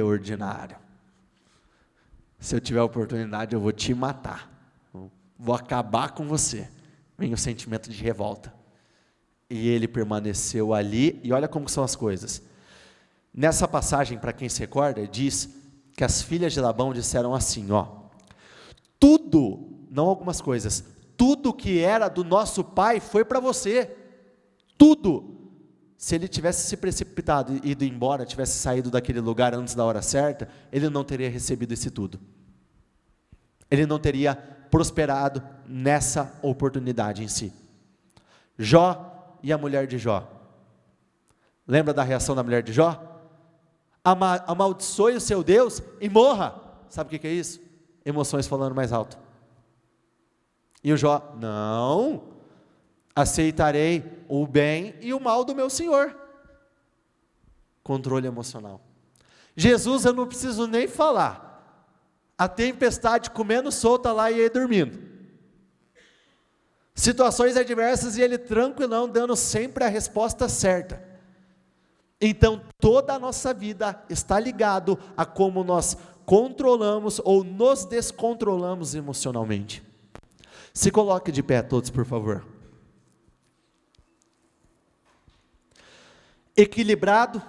[SPEAKER 1] Ordinário. Se eu tiver a oportunidade, eu vou te matar. Vou acabar com você. Vem o sentimento de revolta. E ele permaneceu ali, e olha como são as coisas. Nessa passagem, para quem se recorda, diz que as filhas de Labão disseram assim, tudo, não algumas coisas, tudo que era do nosso pai foi para você, tudo. Se ele tivesse se precipitado e ido embora, tivesse saído daquele lugar antes da hora certa, ele não teria recebido esse tudo. Ele não teria prosperado nessa oportunidade em si. Jó e a mulher de Jó. Lembra da reação da mulher de Jó? Amaldiçoe o seu Deus e morra. Sabe o que é isso? Emoções falando mais alto. E o Jó, não, aceitarei o bem e o mal do meu Senhor. Controle emocional. Jesus, eu não preciso nem falar, a tempestade comendo solta lá e ele dormindo. Situações adversas e ele tranquilão, dando sempre a resposta certa. Então, toda a nossa vida está ligado a como nós controlamos ou nos descontrolamos emocionalmente. Se coloque de pé todos, por favor. Equilibrado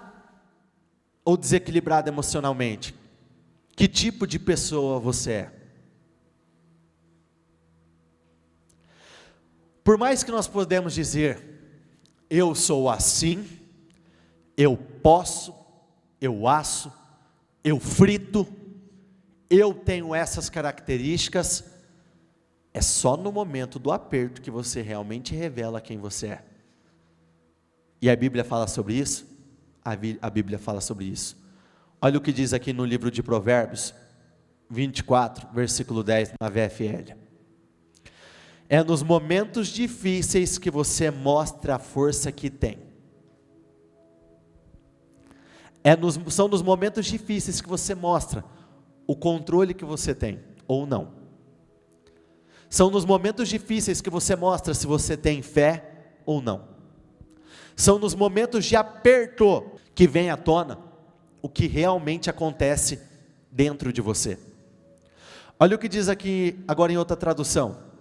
[SPEAKER 1] ou desequilibrado emocionalmente? Que tipo de pessoa você é? Por mais que nós podemos dizer, eu sou assim, eu posso, eu asso, eu frito, eu tenho essas características, é só no momento do aperto que você realmente revela quem você é. E a Bíblia fala sobre isso? A Bíblia fala sobre isso. Olha o que diz aqui no livro de Provérbios 24, versículo 10, na VFL. É nos momentos difíceis que você mostra a força que tem. São nos momentos difíceis que você mostra o controle que você tem, ou não. São nos momentos difíceis que você mostra se você tem fé ou não. São nos momentos de aperto que vem à tona o que realmente acontece dentro de você. Olha o que diz aqui agora em outra tradução.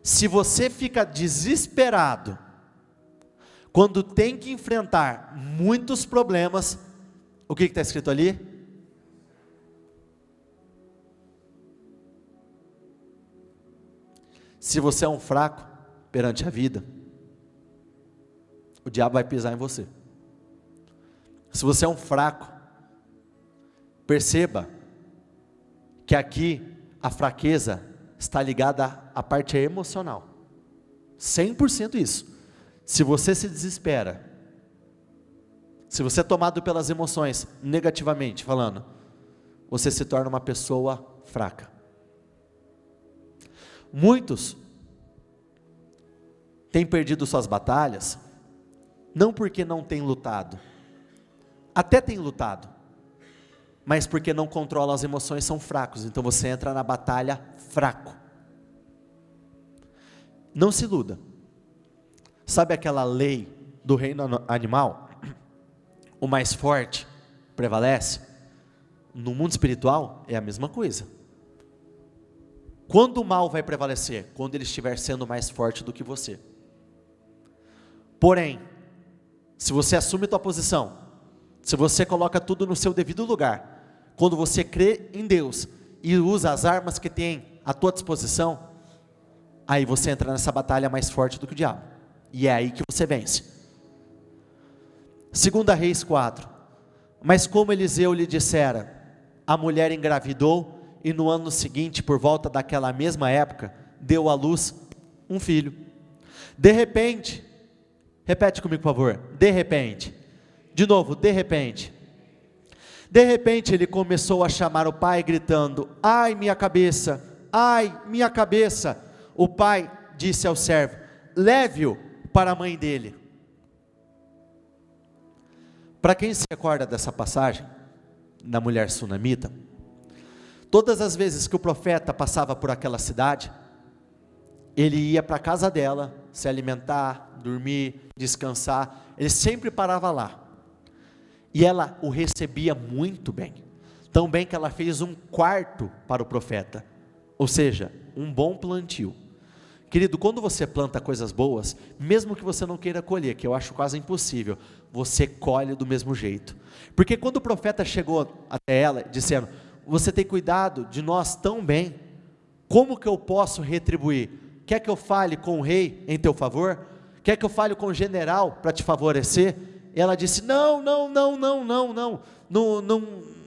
[SPEAKER 1] Se você fica desesperado quando tem que enfrentar muitos problemas, o que está escrito ali? Se você é um fraco perante a vida, o diabo vai pisar em você. Se você é um fraco, perceba que aqui a fraqueza está ligada à parte emocional, 100% isso. Se você se desespera, se você é tomado pelas emoções, negativamente falando, você se torna uma pessoa fraca. Muitos têm perdido suas batalhas, não porque não têm lutado, até têm lutado, mas porque não controlam as emoções, são fracos, então você entra na batalha fraco. Não se iluda. Sabe aquela lei do reino animal? O mais forte prevalece? No mundo espiritual é a mesma coisa. Quando o mal vai prevalecer? Quando ele estiver sendo mais forte do que você. Porém, se você assume tua posição, se você coloca tudo no seu devido lugar, quando você crê em Deus e usa as armas que tem à tua disposição, aí você entra nessa batalha mais forte do que o diabo, e é aí que você vence. 2 Reis 4, mas como Eliseu lhe dissera, a mulher engravidou, e no ano seguinte, por volta daquela mesma época, deu à luz um filho. De repente, repete comigo por favor, de repente, de novo, de repente ele começou a chamar o pai gritando, ai minha cabeça, ai minha cabeça. O pai disse ao servo, leve-o para a mãe dele. Para quem se recorda dessa passagem, da mulher sunamita, todas as vezes que o profeta passava por aquela cidade, ele ia para a casa dela, se alimentar, dormir, descansar, ele sempre parava lá, e ela o recebia muito bem, tão bem que ela fez um quarto para o profeta, ou seja, um bom plantio. Querido, quando você planta coisas boas, mesmo que você não queira colher, que eu acho quase impossível, você colhe do mesmo jeito, porque quando o profeta chegou até ela, dizendo, você tem cuidado de nós tão bem, como que eu posso retribuir? Quer que eu fale com o rei em teu favor? Quer que eu fale com o general para te favorecer? Ela disse,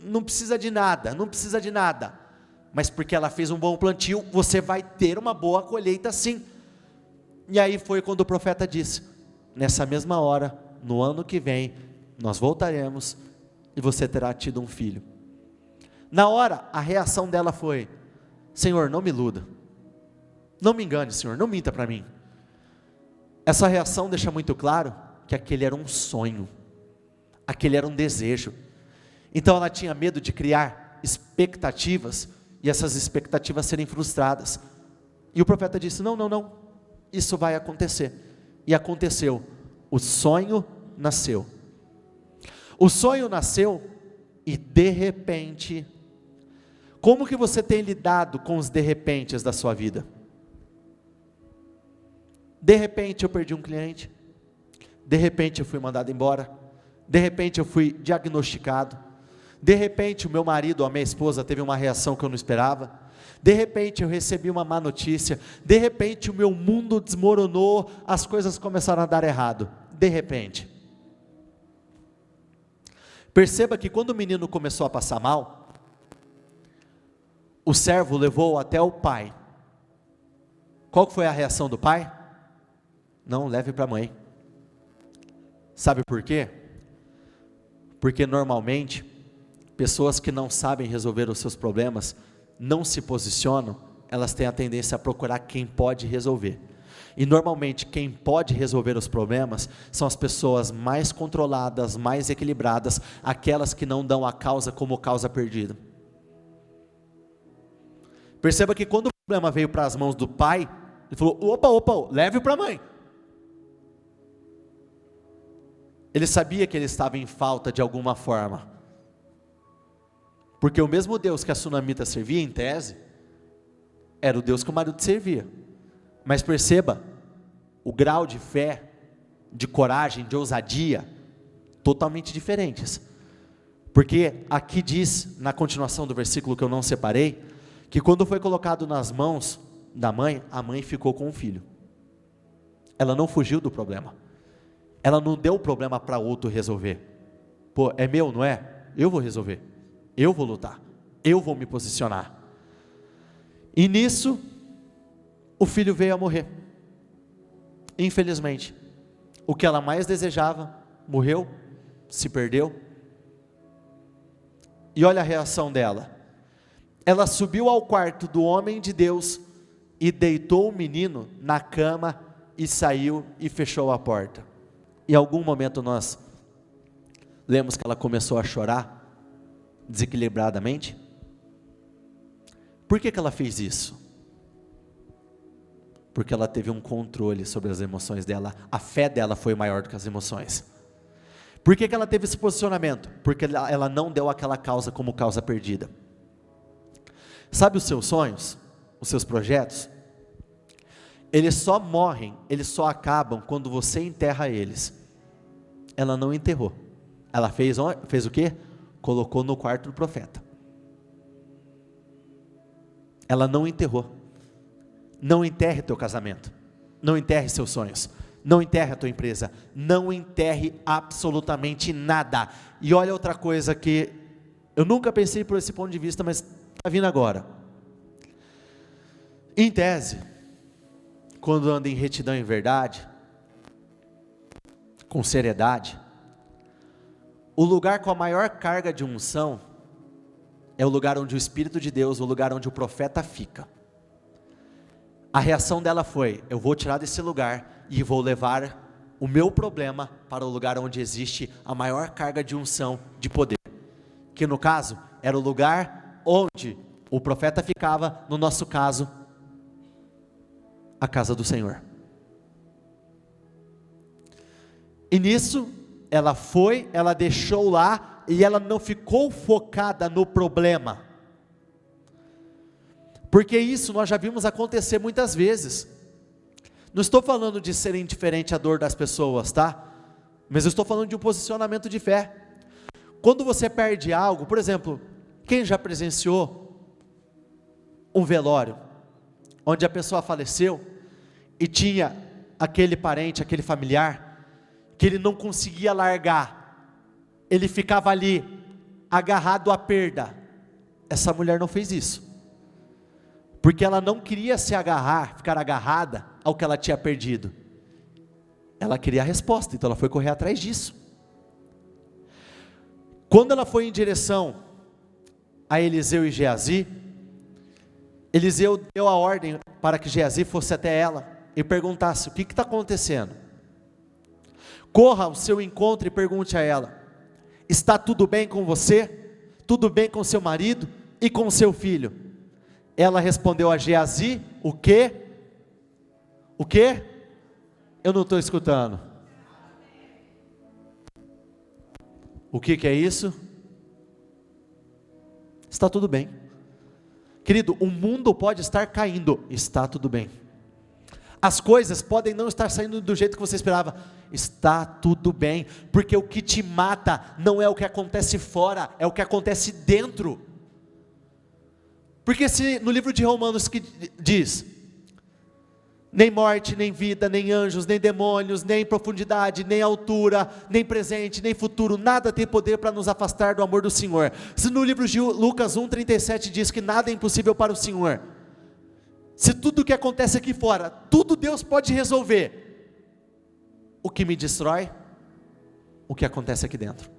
[SPEAKER 1] não precisa de nada, não precisa de nada, mas porque ela fez um bom plantio, você vai ter uma boa colheita sim. E aí foi quando o profeta disse, nessa mesma hora, no ano que vem, nós voltaremos, e você terá tido um filho. Na hora, a reação dela foi, Senhor, não me iluda, Não me engane, Senhor, não minta para mim. Essa reação deixa muito claro que aquele era um sonho, aquele era um desejo. Então ela tinha medo de criar expectativas e essas expectativas serem frustradas. E o profeta disse: não, isso vai acontecer. E aconteceu, o sonho nasceu. O sonho nasceu e de repente, como que você tem lidado com os de repentes da sua vida? De repente eu perdi um cliente, de repente eu fui mandado embora, de repente eu fui diagnosticado, de repente o meu marido ou a minha esposa teve uma reação que eu não esperava, de repente eu recebi uma má notícia, de repente o meu mundo desmoronou, as coisas começaram a dar errado, de repente. Perceba que quando o menino começou a passar mal, o servo levou até o pai. Qual foi a reação do pai? Não, leve para a mãe. Sabe por quê? Porque normalmente, pessoas que não sabem resolver os seus problemas, não se posicionam, elas têm a tendência a procurar quem pode resolver. E normalmente quem pode resolver os problemas são as pessoas mais controladas, mais equilibradas, aquelas que não dão a causa como causa perdida. Perceba que quando o problema veio para as mãos do pai, ele falou: opa, leve para a mãe. Ele sabia que ele estava em falta de alguma forma, porque o mesmo Deus que a sunamita servia, em tese, era o Deus que o marido servia. Mas perceba, o grau de fé, de coragem, de ousadia, totalmente diferentes. Porque aqui diz, na continuação do versículo que eu não separei, que quando foi colocado nas mãos da mãe, a mãe ficou com o filho. Ela não fugiu do problema. Ela não deu o problema para outro resolver. Pô, é meu, não é? Eu vou resolver. Eu vou lutar. Eu vou me posicionar. E nisso, o filho veio a morrer. Infelizmente. O que ela mais desejava, morreu, se perdeu. E olha a reação dela. Ela subiu ao quarto do homem de Deus e deitou o menino na cama e saiu e fechou a porta. Em algum momento nós lemos que ela começou a chorar desequilibradamente. Por que ela fez isso? Porque ela teve um controle sobre as emoções dela, a fé dela foi maior do que as emoções. Por que ela teve esse posicionamento? Porque ela não deu aquela causa como causa perdida. Sabe os seus sonhos, os seus projetos? Eles só morrem, eles só acabam quando você enterra eles. Ela não enterrou. Ela fez o quê? Colocou no quarto do profeta. Ela não enterrou. Não enterre teu casamento. Não enterre seus sonhos. Não enterre a tua empresa. Não enterre absolutamente nada. E olha outra coisa que eu nunca pensei por esse ponto de vista, mas está vindo agora. Em tese, quando anda em retidão e verdade, com seriedade, o lugar com a maior carga de unção é o lugar onde o Espírito de Deus, o lugar onde o profeta fica. A reação dela foi: eu vou tirar desse lugar e vou levar o meu problema para o lugar onde existe a maior carga de unção, de poder, que no caso era o lugar onde o profeta ficava, no nosso caso, a casa do Senhor. E nisso, ela deixou lá, e ela não ficou focada no problema, porque isso nós já vimos acontecer muitas vezes. Não estou falando de ser indiferente à dor das pessoas, tá? Mas eu estou falando de um posicionamento de fé. Quando você perde algo, por exemplo, quem já presenciou um velório, onde a pessoa faleceu, e tinha aquele parente, aquele familiar, que ele não conseguia largar, ele ficava ali, agarrado à perda. Essa mulher não fez isso, porque ela não queria se agarrar, ficar agarrada ao que ela tinha perdido, ela queria a resposta, então ela foi correr atrás disso. Quando ela foi em direção a Eliseu e Geazi, Eliseu deu a ordem para que Geazi fosse até ela e perguntasse: o que está acontecendo? Corra ao seu encontro e pergunte a ela: está tudo bem com você? Tudo bem com seu marido e com seu filho? Ela respondeu a Geazi: o quê? O quê? Eu não estou escutando. O que é isso? Está tudo bem. Querido, o mundo pode estar caindo, está tudo bem. As coisas podem não estar saindo do jeito que você esperava, está tudo bem, porque o que te mata não é o que acontece fora, é o que acontece dentro. Porque se no livro de Romanos que diz: nem morte, nem vida, nem anjos, nem demônios, nem profundidade, nem altura, nem presente, nem futuro, nada tem poder para nos afastar do amor do Senhor. Se no livro de Lucas 1,37 diz que nada é impossível para o Senhor, se tudo que acontece aqui fora, tudo Deus pode resolver, o que me destrói, o que acontece aqui dentro.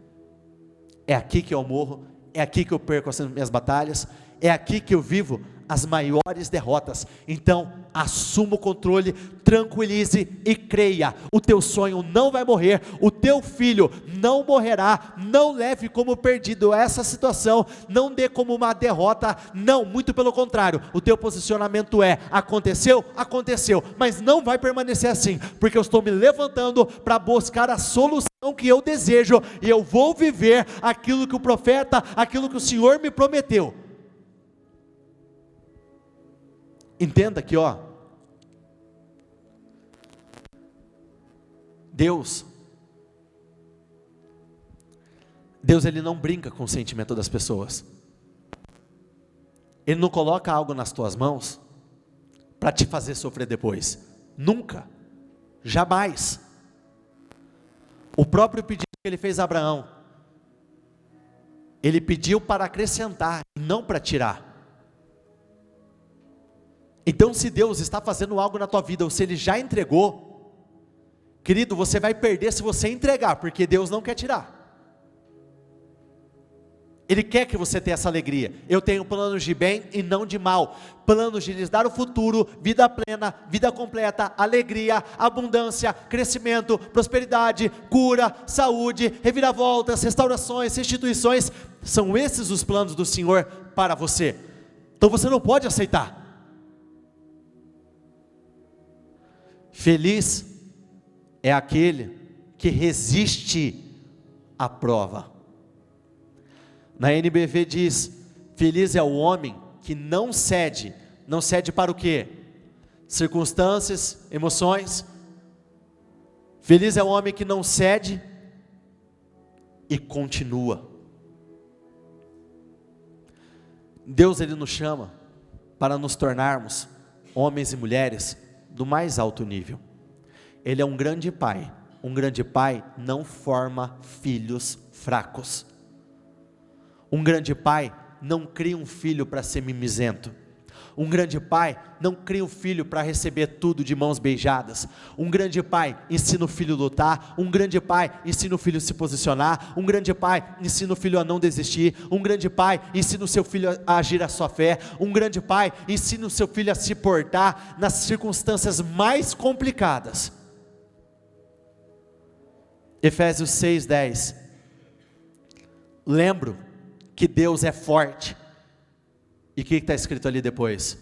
[SPEAKER 1] É aqui que eu morro, é aqui que eu perco as minhas batalhas, é aqui que eu vivo as maiores derrotas. Então, assuma o controle, tranquilize e creia: o teu sonho não vai morrer, o teu filho não morrerá. Não leve como perdido essa situação, não dê como uma derrota, não, muito pelo contrário, o teu posicionamento é: aconteceu, aconteceu, mas não vai permanecer assim, porque eu estou me levantando para buscar a solução que eu desejo, e eu vou viver aquilo que o profeta, aquilo que o Senhor me prometeu. Entenda aqui, ó, Deus ele não brinca com o sentimento das pessoas. Ele não coloca algo nas tuas mãos para te fazer sofrer depois. Nunca, jamais. O próprio pedido que ele fez a Abraão, ele pediu para acrescentar, não para tirar. Então, se Deus está fazendo algo na tua vida, ou se Ele já entregou, querido, você vai perder se você entregar, porque Deus não quer tirar. Ele quer que você tenha essa alegria. Eu tenho planos de bem e não de mal, planos de lhes dar o futuro, vida plena, vida completa, alegria, abundância, crescimento, prosperidade, cura, saúde, reviravoltas, restaurações, restituições. São esses os planos do Senhor para você. Então você não pode aceitar. Feliz é aquele que resiste à prova. Na NBV diz: feliz é o homem que não cede. Não cede para o quê? Circunstâncias, emoções. Feliz é o homem que não cede e continua. Deus, Ele nos chama para nos tornarmos homens e mulheres do mais alto nível. Ele é um grande pai. Um grande pai não forma filhos fracos. Um grande pai não cria um filho para ser mimizento. Um grande pai não cria um filho para receber tudo de mãos beijadas. Um grande pai ensina o filho a lutar. Um grande pai ensina o filho a se posicionar. Um grande pai ensina o filho a não desistir. Um grande pai ensina o seu filho a agir a sua fé. Um grande pai ensina o seu filho a se portar nas circunstâncias mais complicadas. Efésios 6:10. Lembro que Deus é forte. E o que está escrito ali depois?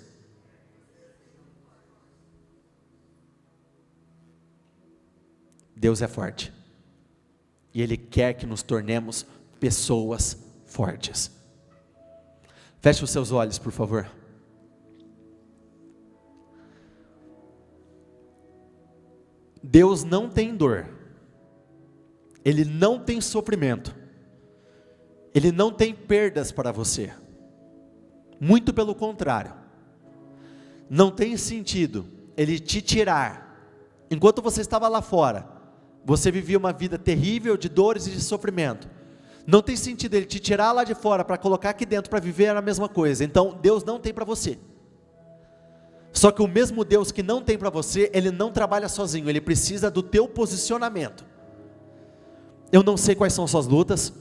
[SPEAKER 1] Deus é forte. E Ele quer que nos tornemos pessoas fortes. Feche os seus olhos, por favor. Deus não tem dor. Ele não tem sofrimento. Ele não tem perdas para você. Muito pelo contrário. Não tem sentido Ele te tirar. Enquanto você estava lá fora, você vivia uma vida terrível de dores e de sofrimento. Não tem sentido Ele te tirar lá de fora para colocar aqui dentro para viver a mesma coisa. Então Deus não tem para você. Só que o mesmo Deus que não tem para você, Ele não trabalha sozinho. Ele precisa do teu posicionamento. Eu não sei quais são suas lutas.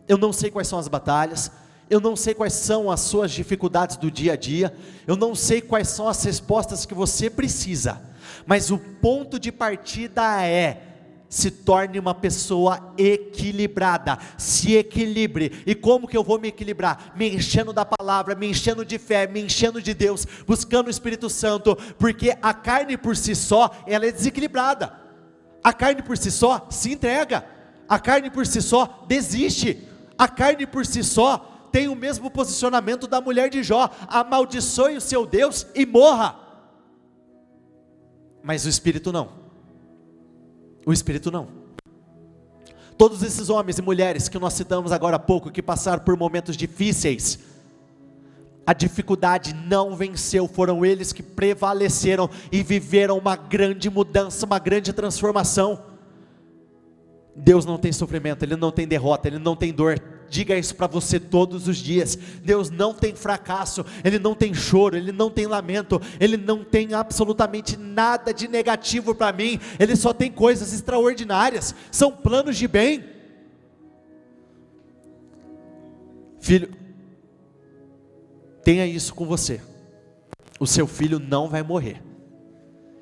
[SPEAKER 1] Eu não sei quais são as batalhas. eu não sei quais são as suas dificuldades do dia a dia, eu não sei quais são as respostas que você precisa, mas o ponto de partida é: se torne uma pessoa equilibrada, se equilibre. E como que eu vou me equilibrar? Me enchendo da palavra, me enchendo de fé, me enchendo de Deus, buscando o Espírito Santo, porque a carne por si só, ela é desequilibrada, a carne por si só se entrega, a carne por si só desiste, a carne por si só tem o mesmo posicionamento da mulher de Jó: amaldiçoe o seu Deus e morra. Mas o Espírito não. O Espírito não. Todos esses homens e mulheres que nós citamos agora há pouco, que passaram por momentos difíceis, a dificuldade não venceu, foram eles que prevaleceram e viveram uma grande mudança, uma grande transformação. Deus não tem sofrimento, Ele não tem derrota, Ele não tem dor. Diga isso para você todos os dias. Deus não tem fracasso, Ele não tem choro, Ele não tem lamento, Ele não tem absolutamente nada de negativo para mim. Ele só tem coisas extraordinárias, são planos de bem. Filho, tenha isso com você: o seu filho não vai morrer,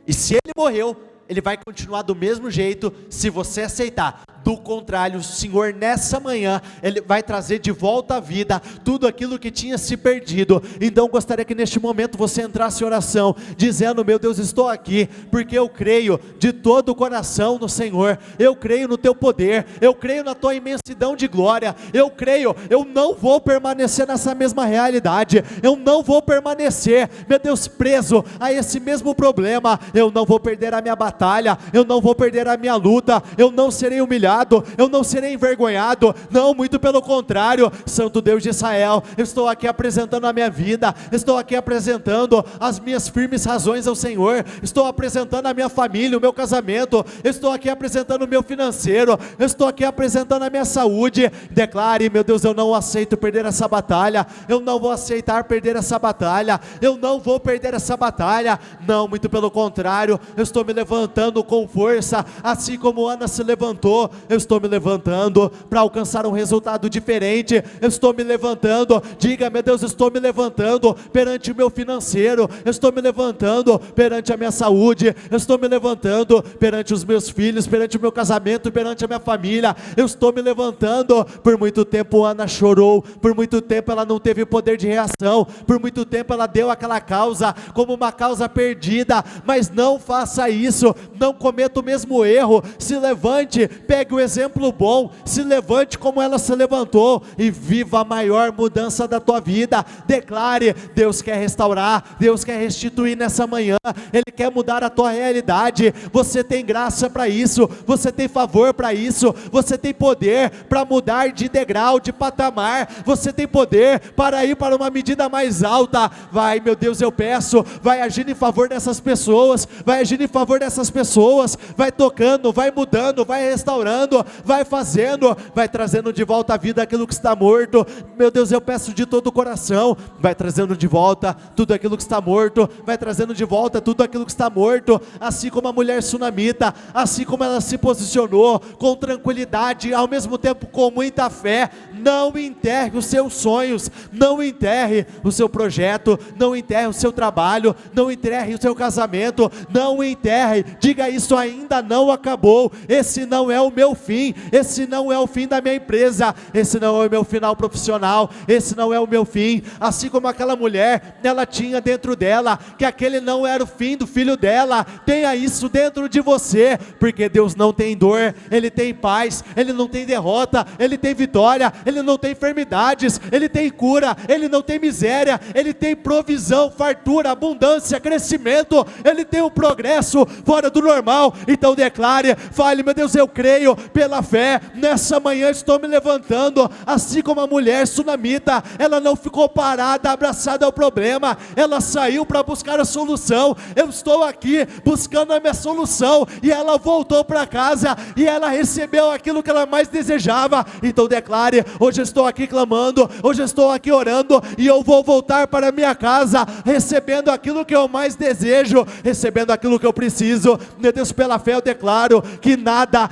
[SPEAKER 1] e se ele morreu, ele vai continuar do mesmo jeito se você aceitar. Do contrário, o Senhor nessa manhã, Ele vai trazer de volta à vida tudo aquilo que tinha se perdido. Então gostaria que neste momento você entrasse em oração, dizendo: meu Deus, estou aqui, porque eu creio de todo o coração no Senhor, eu creio no Teu poder, eu creio na Tua imensidão de glória, eu creio, eu não vou permanecer nessa mesma realidade, eu não vou permanecer, meu Deus, preso a esse mesmo problema, eu não vou perder a minha batalha, eu não vou perder a minha luta, eu não serei humilhado, eu não serei envergonhado, não, muito pelo contrário. Santo Deus de Israel, eu estou aqui apresentando a minha vida, estou aqui apresentando as minhas firmes razões ao Senhor, estou apresentando a minha família, o meu casamento, eu estou aqui apresentando o meu financeiro, eu estou aqui apresentando a minha saúde. Declare: meu Deus, eu não aceito perder essa batalha, eu não vou aceitar perder essa batalha, eu não vou perder essa batalha, não, muito pelo contrário, eu estou me levantando com força, assim como Ana se levantou, eu estou me levantando para alcançar um resultado diferente, eu estou me levantando. Diga: meu Deus, eu estou me levantando perante o meu financeiro, eu estou me levantando perante a minha saúde, eu estou me levantando perante os meus filhos, perante o meu casamento, perante a minha família, eu estou me levantando. Por muito tempo Ana chorou, por muito tempo ela não teve poder de reação, por muito tempo ela deu aquela causa como uma causa perdida, mas não faça isso, não cometa o mesmo erro. Se levante, pegue o exemplo bom, se levante como ela se levantou e viva a maior mudança da tua vida. Declare: Deus quer restaurar, Deus quer restituir nessa manhã, Ele quer mudar a tua realidade. Você tem graça para isso, você tem favor para isso, você tem poder para mudar de degrau, de patamar, você tem poder para ir para uma medida mais alta. Vai, meu Deus, eu peço, vai agindo em favor dessas pessoas, vai agindo em favor dessas pessoas, vai tocando, vai mudando, vai restaurando, vai fazendo, vai trazendo de volta à vida aquilo que está morto. Meu Deus, eu peço de todo o coração, vai trazendo de volta tudo aquilo que está morto, vai trazendo de volta tudo aquilo que está morto, assim como a mulher sunamita, assim como ela se posicionou com tranquilidade, ao mesmo tempo com muita fé. Não enterre os seus sonhos, não enterre o seu projeto, não enterre o seu trabalho, não enterre o seu casamento, não enterre. Diga: isso ainda não acabou, esse não é o meu fim, esse não é o fim da minha empresa, esse não é o meu final profissional, esse não é o meu fim. Assim como aquela mulher, ela tinha dentro dela que aquele não era o fim do filho dela. Tenha isso dentro de você, porque Deus não tem dor, Ele tem paz, Ele não tem derrota, Ele tem vitória, Ele não tem enfermidades, Ele tem cura, Ele não tem miséria, Ele tem provisão, fartura, abundância, crescimento, Ele tem um progresso fora do normal. Então declare, fale: meu Deus, eu creio pela fé, nessa manhã estou me levantando, assim como a mulher sunamita, ela não ficou parada, abraçada ao problema, ela saiu para buscar a solução. Eu estou aqui buscando a minha solução, e ela voltou para casa, e ela recebeu aquilo que ela mais desejava. Então declare: hoje eu estou aqui clamando, hoje eu estou aqui orando, e eu vou voltar para a minha casa, recebendo aquilo que eu mais desejo, recebendo aquilo que eu preciso. Meu Deus, pela fé eu declaro que nada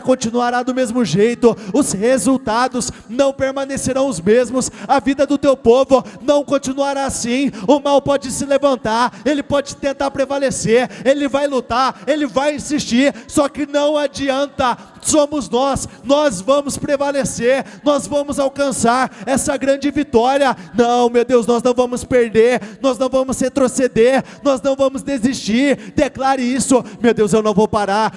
[SPEAKER 2] continuará do mesmo jeito, os resultados não permanecerão os mesmos, a vida do teu povo não continuará assim. O mal pode se levantar, ele pode tentar prevalecer, ele vai lutar, ele vai insistir, só que não adianta. Somos nós vamos prevalecer, nós vamos alcançar essa grande vitória. Não, meu Deus, nós não vamos perder, nós não vamos retroceder, nós não vamos desistir. Declare isso: meu Deus, eu não vou parar,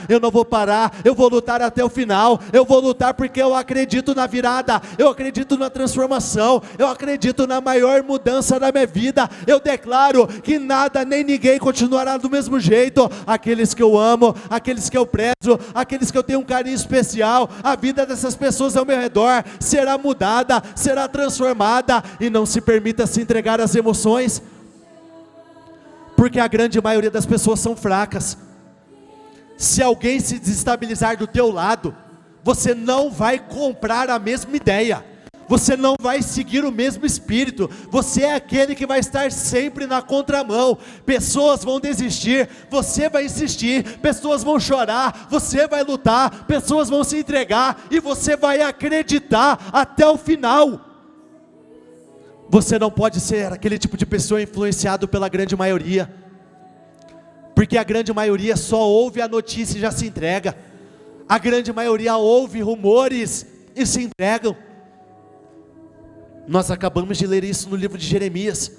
[SPEAKER 2] eu vou lutar até o final, eu vou lutar porque eu acredito na virada, eu acredito na transformação, eu acredito na maior mudança da minha vida. Eu declaro que nada nem ninguém continuará do mesmo jeito. Aqueles que eu amo, aqueles que eu prezo, aqueles que eu tenho um carinho especial, a vida dessas pessoas ao meu redor será mudada, será transformada. E não se permita se entregar às emoções, porque a grande maioria das pessoas são fracas. Se alguém se desestabilizar do teu lado, você não vai comprar a mesma ideia, você não vai seguir o mesmo espírito, você é aquele que vai estar sempre na contramão. Pessoas vão desistir, você vai insistir, pessoas vão chorar, você vai lutar, pessoas vão se entregar e você vai acreditar até o final. Você não pode ser aquele tipo de pessoa influenciado pela grande maioria, porque a grande maioria só ouve a notícia e já se entrega. A grande maioria ouve rumores e se entregam. Nós acabamos de ler isso no livro de Jeremias.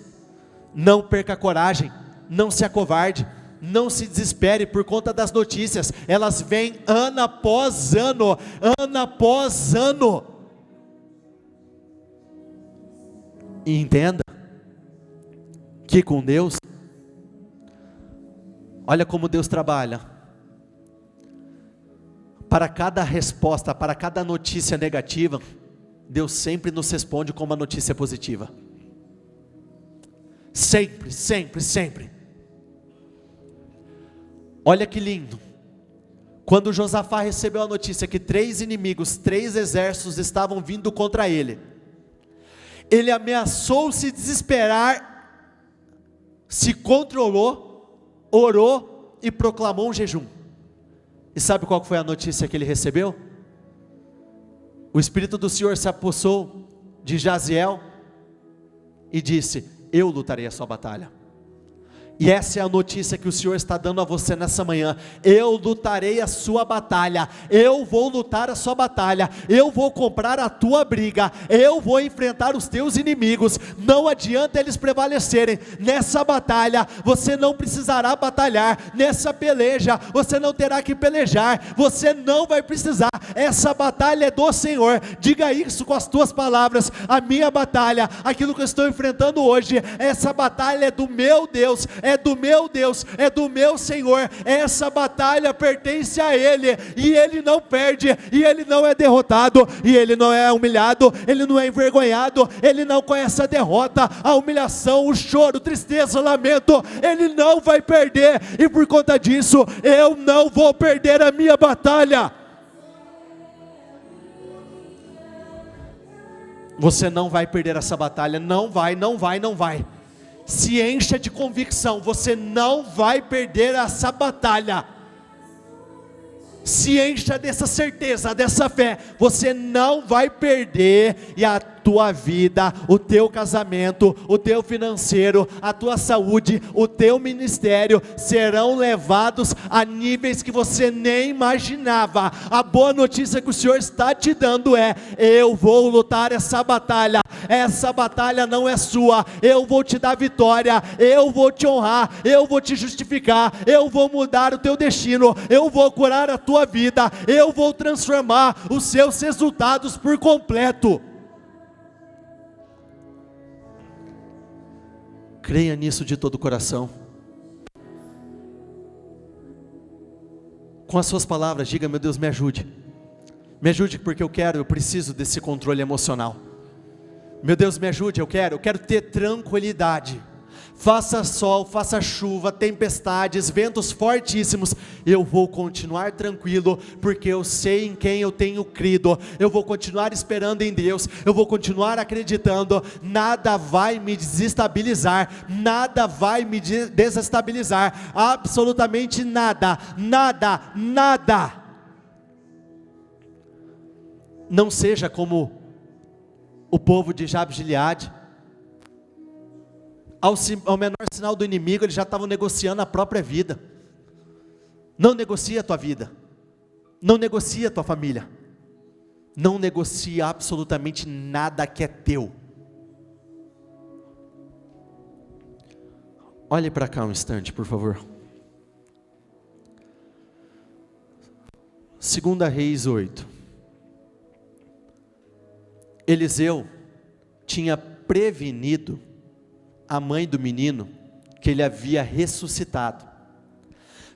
[SPEAKER 2] Não perca a coragem, não se acovarde, não se desespere por conta das notícias. Elas vêm ano após ano, ano após ano. E entenda que com Deus, olha como Deus trabalha. Para cada resposta, para cada notícia negativa, Deus sempre nos responde com uma notícia positiva. Sempre, sempre, sempre. Olha que lindo. Quando Josafá recebeu a notícia que 3 inimigos, 3 exércitos estavam vindo contra ele, ele ameaçou se desesperar, se controlou, orou e proclamou um jejum. E sabe qual foi a notícia que ele recebeu? O Espírito do Senhor se apossou de Jaziel e disse: eu lutarei a sua batalha. E essa é a notícia que o Senhor está dando a você nessa manhã: eu lutarei a sua batalha, eu vou lutar a sua batalha, eu vou comprar a tua briga, eu vou enfrentar os teus inimigos. Não adianta eles prevalecerem, nessa batalha você não precisará batalhar, nessa peleja você não terá que pelejar, você não vai precisar, essa batalha é do Senhor. Diga isso com as tuas palavras: a minha batalha, aquilo que eu estou enfrentando hoje, essa batalha é do meu Deus, é do meu Deus, é do meu Senhor. Essa batalha pertence a Ele, e Ele não perde, e Ele não é derrotado, e Ele não é humilhado, Ele não é envergonhado, Ele não conhece a derrota, a humilhação, o choro, tristeza, lamento. Ele não vai perder, e por conta disso, eu não vou perder a minha batalha. Você não vai perder essa batalha, não vai. Se encha de convicção, você não vai perder essa batalha. Se encha dessa certeza, dessa fé, você não vai perder, e a tua vida, o teu casamento, o teu financeiro, a tua saúde, o teu ministério serão levados a níveis que você nem imaginava. A boa notícia que o Senhor está te dando é: eu vou lutar essa batalha não é sua, eu vou te dar vitória, eu vou te honrar, eu vou te justificar, eu vou mudar o teu destino, eu vou curar a tua vida, eu vou transformar os seus resultados por completo. Creia nisso de todo o coração. Com as suas palavras, diga: meu Deus, me ajude porque eu preciso desse controle emocional. Meu Deus, me ajude, eu quero ter tranquilidade. Faça sol, faça chuva, tempestades, ventos fortíssimos, eu vou continuar tranquilo, porque eu sei em quem eu tenho crido. Eu vou continuar esperando em Deus, eu vou continuar acreditando. Nada vai me desestabilizar, nada vai me desestabilizar, absolutamente nada. Não seja como o povo de Jabes de Gileade. Ao menor sinal do inimigo, eles já estavam negociando a própria vida. Não negocia a tua vida. Não negocia a tua família. Não negocia absolutamente nada que é teu. Olhe para cá um instante, por favor. 2 Reis 8. Eliseu tinha prevenido a mãe do menino que ele havia ressuscitado.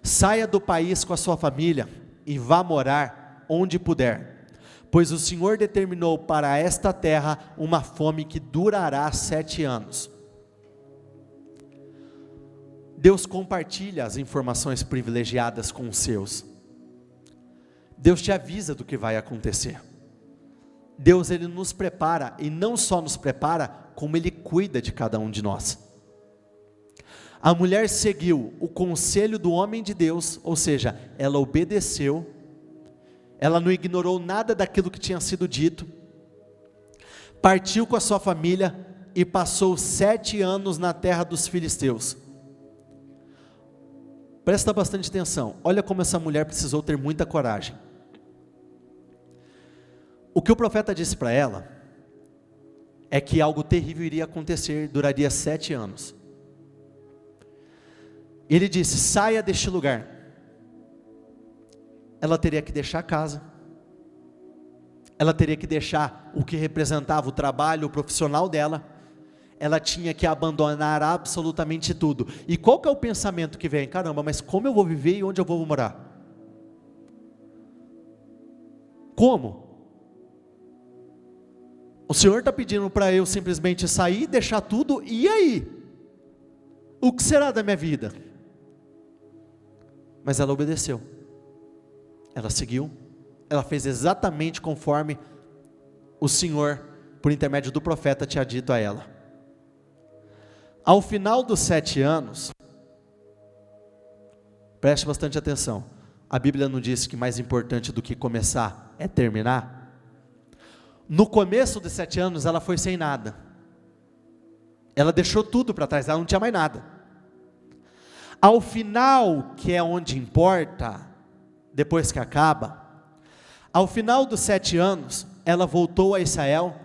[SPEAKER 2] Saia do país com a sua família e vá morar onde puder, pois o Senhor determinou para esta terra uma fome que durará 7 anos. Deus compartilha as informações privilegiadas com os seus. Deus te avisa do que vai acontecer. Deus, Ele nos prepara, e não só nos prepara, como Ele cuida de cada um de nós. A mulher seguiu o conselho do homem de Deus, ou seja, ela obedeceu, ela não ignorou nada daquilo que tinha sido dito, partiu com a sua família e passou 7 anos na terra dos filisteus. Presta bastante atenção, olha como essa mulher precisou ter muita coragem. O que o profeta disse para ela é que algo terrível iria acontecer, duraria 7 anos. Ele disse: saia deste lugar. Ela teria que deixar a casa, ela teria que deixar o que representava o trabalho, o profissional dela, ela tinha que abandonar absolutamente tudo. E qual que é o pensamento que vem? Caramba, mas como eu vou viver e onde eu vou morar? Como? O Senhor está pedindo para eu simplesmente sair, deixar tudo, e aí? O que será da minha vida? Mas ela obedeceu, ela seguiu, ela fez exatamente conforme o Senhor, por intermédio do profeta, tinha dito a ela. Ao final dos 7 anos, preste bastante atenção, a Bíblia não diz que mais importante do que começar é terminar? No começo dos 7 anos, ela foi sem nada, ela deixou tudo para trás, ela não tinha mais nada. Ao final, que é onde importa, depois que acaba, ao final dos 7 anos, ela voltou a Israel,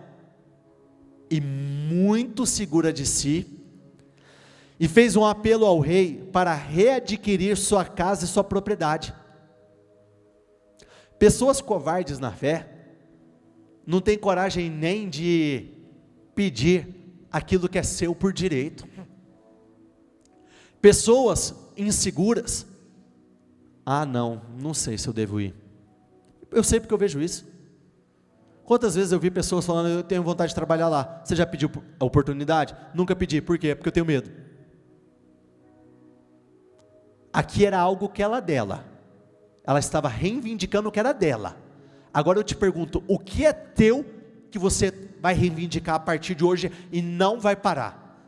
[SPEAKER 2] e muito segura de si, e fez um apelo ao rei, para readquirir sua casa e sua propriedade. Pessoas covardes na fé, não tem coragem nem de pedir aquilo que é seu por direito. Pessoas inseguras, não sei se eu devo ir. Eu sei porque eu vejo isso. Quantas vezes eu vi pessoas falando: eu tenho vontade de trabalhar lá. Você já pediu a oportunidade? Nunca pedi. Por quê? Porque eu tenho medo. Aqui era algo que era dela, ela estava reivindicando o que era dela. Agora eu te pergunto, o que é teu que você vai reivindicar a partir de hoje e não vai parar?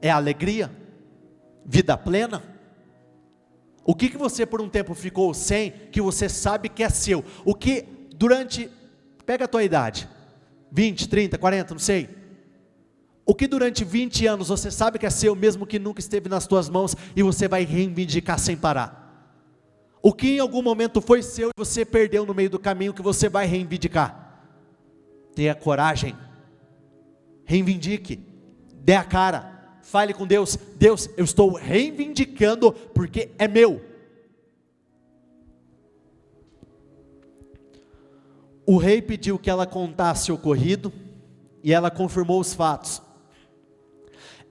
[SPEAKER 2] É alegria? Vida plena? O que você por um tempo ficou sem, que você sabe que é seu? O que durante, pega a tua idade, 20, 30, 40, não sei. O que durante 20 anos você sabe que é seu, mesmo que nunca esteve nas tuas mãos, e você vai reivindicar sem parar? O que em algum momento foi seu e você perdeu no meio do caminho, que você vai reivindicar? Tenha coragem, reivindique, dê a cara, fale com Deus: Deus, eu estou reivindicando porque é meu. O rei pediu que ela contasse o ocorrido, e ela confirmou os fatos.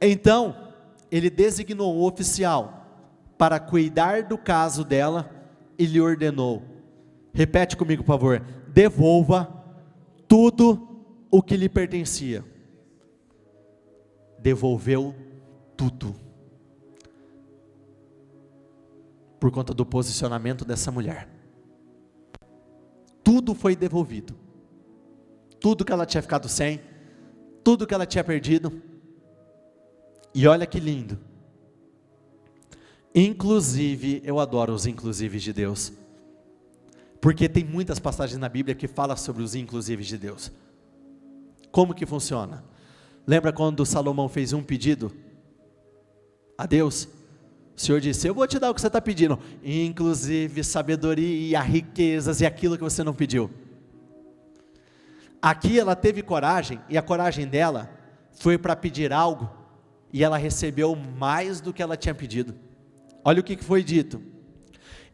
[SPEAKER 2] Então, ele designou um oficial para cuidar do caso dela, e lhe ordenou, repete comigo por favor: devolva tudo o que lhe pertencia. Devolveu tudo, por conta do posicionamento dessa mulher. Tudo foi devolvido, tudo que ela tinha ficado sem, tudo que ela tinha perdido. E olha que lindo, inclusive, eu adoro os inclusives de Deus. Porque tem muitas passagens na Bíblia que falam sobre os inclusives de Deus. Como que funciona? Lembra quando Salomão fez um pedido a Deus? O Senhor disse: eu vou te dar o que você está pedindo, inclusive sabedoria, riquezas e aquilo que você não pediu. Aqui ela teve coragem, e a coragem dela foi para pedir algo, e ela recebeu mais do que ela tinha pedido. Olha o que foi dito: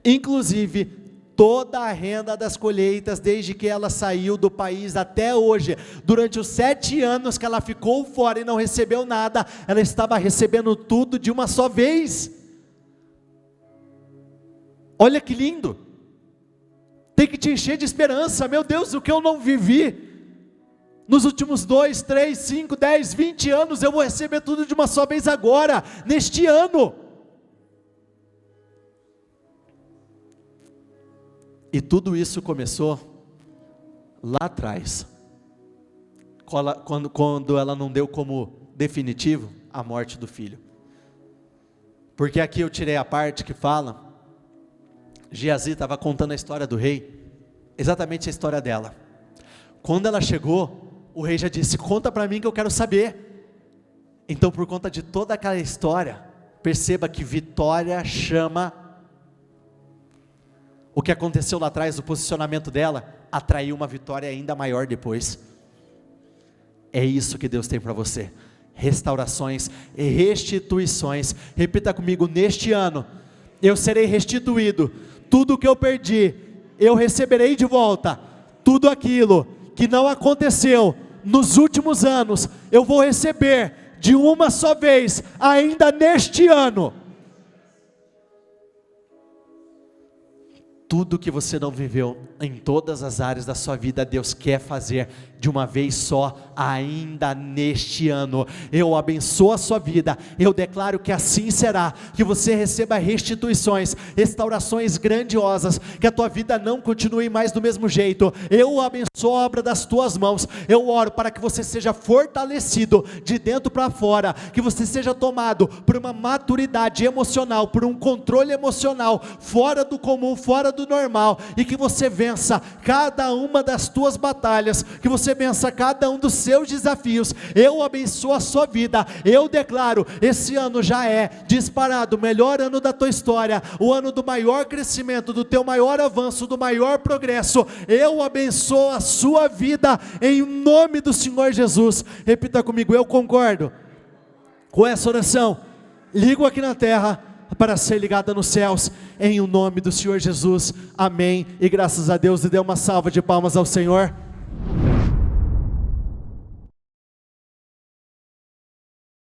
[SPEAKER 2] inclusive toda a renda das colheitas, desde que ela saiu do país até hoje, durante os 7 anos que ela ficou fora e não recebeu nada, ela estava recebendo tudo de uma só vez. Olha que lindo, tem que te encher de esperança. Meu Deus, o que eu não vivi nos últimos 2, 3, 5, 10, 20 anos, eu vou receber tudo de uma só vez agora, neste ano. E tudo isso começou lá atrás, quando ela não deu como definitivo a morte do filho. Porque aqui eu tirei a parte que fala, Geazi estava contando a história do rei, exatamente a história dela. Quando ela chegou, o rei já disse: conta para mim que eu quero saber. Então, por conta de toda aquela história, perceba que vitória chama. O que aconteceu lá atrás, o posicionamento dela, atraiu uma vitória ainda maior depois. É isso que Deus tem para você: restaurações e restituições. Repita comigo: neste ano, eu serei restituído. Tudo que eu perdi, eu receberei de volta. Tudo aquilo que não aconteceu nos últimos anos, eu vou receber de uma só vez, ainda neste ano. Tudo que você não viveu em todas as áreas da sua vida, Deus quer fazer de uma vez só, ainda neste ano. Eu abençoo a sua vida, eu declaro que assim será, que você receba restituições, restaurações grandiosas, que a tua vida não continue mais do mesmo jeito. Eu abençoo a obra das tuas mãos, eu oro para que você seja fortalecido de dentro para fora, que você seja tomado por uma maturidade emocional, por um controle emocional, fora do comum, fora do normal, e que você vença cada uma das tuas batalhas, que você vença cada um dos seus desafios. Eu abençoo a sua vida, eu declaro, esse ano já é disparado o melhor ano da tua história, o ano do maior crescimento, do teu maior avanço, do maior progresso. Eu abençoo a sua vida, em nome do Senhor Jesus. Repita comigo: eu concordo com essa oração, ligo aqui na terra para ser ligada nos céus, em o nome do Senhor Jesus, amém, e graças a Deus. E dê uma salva de palmas ao Senhor.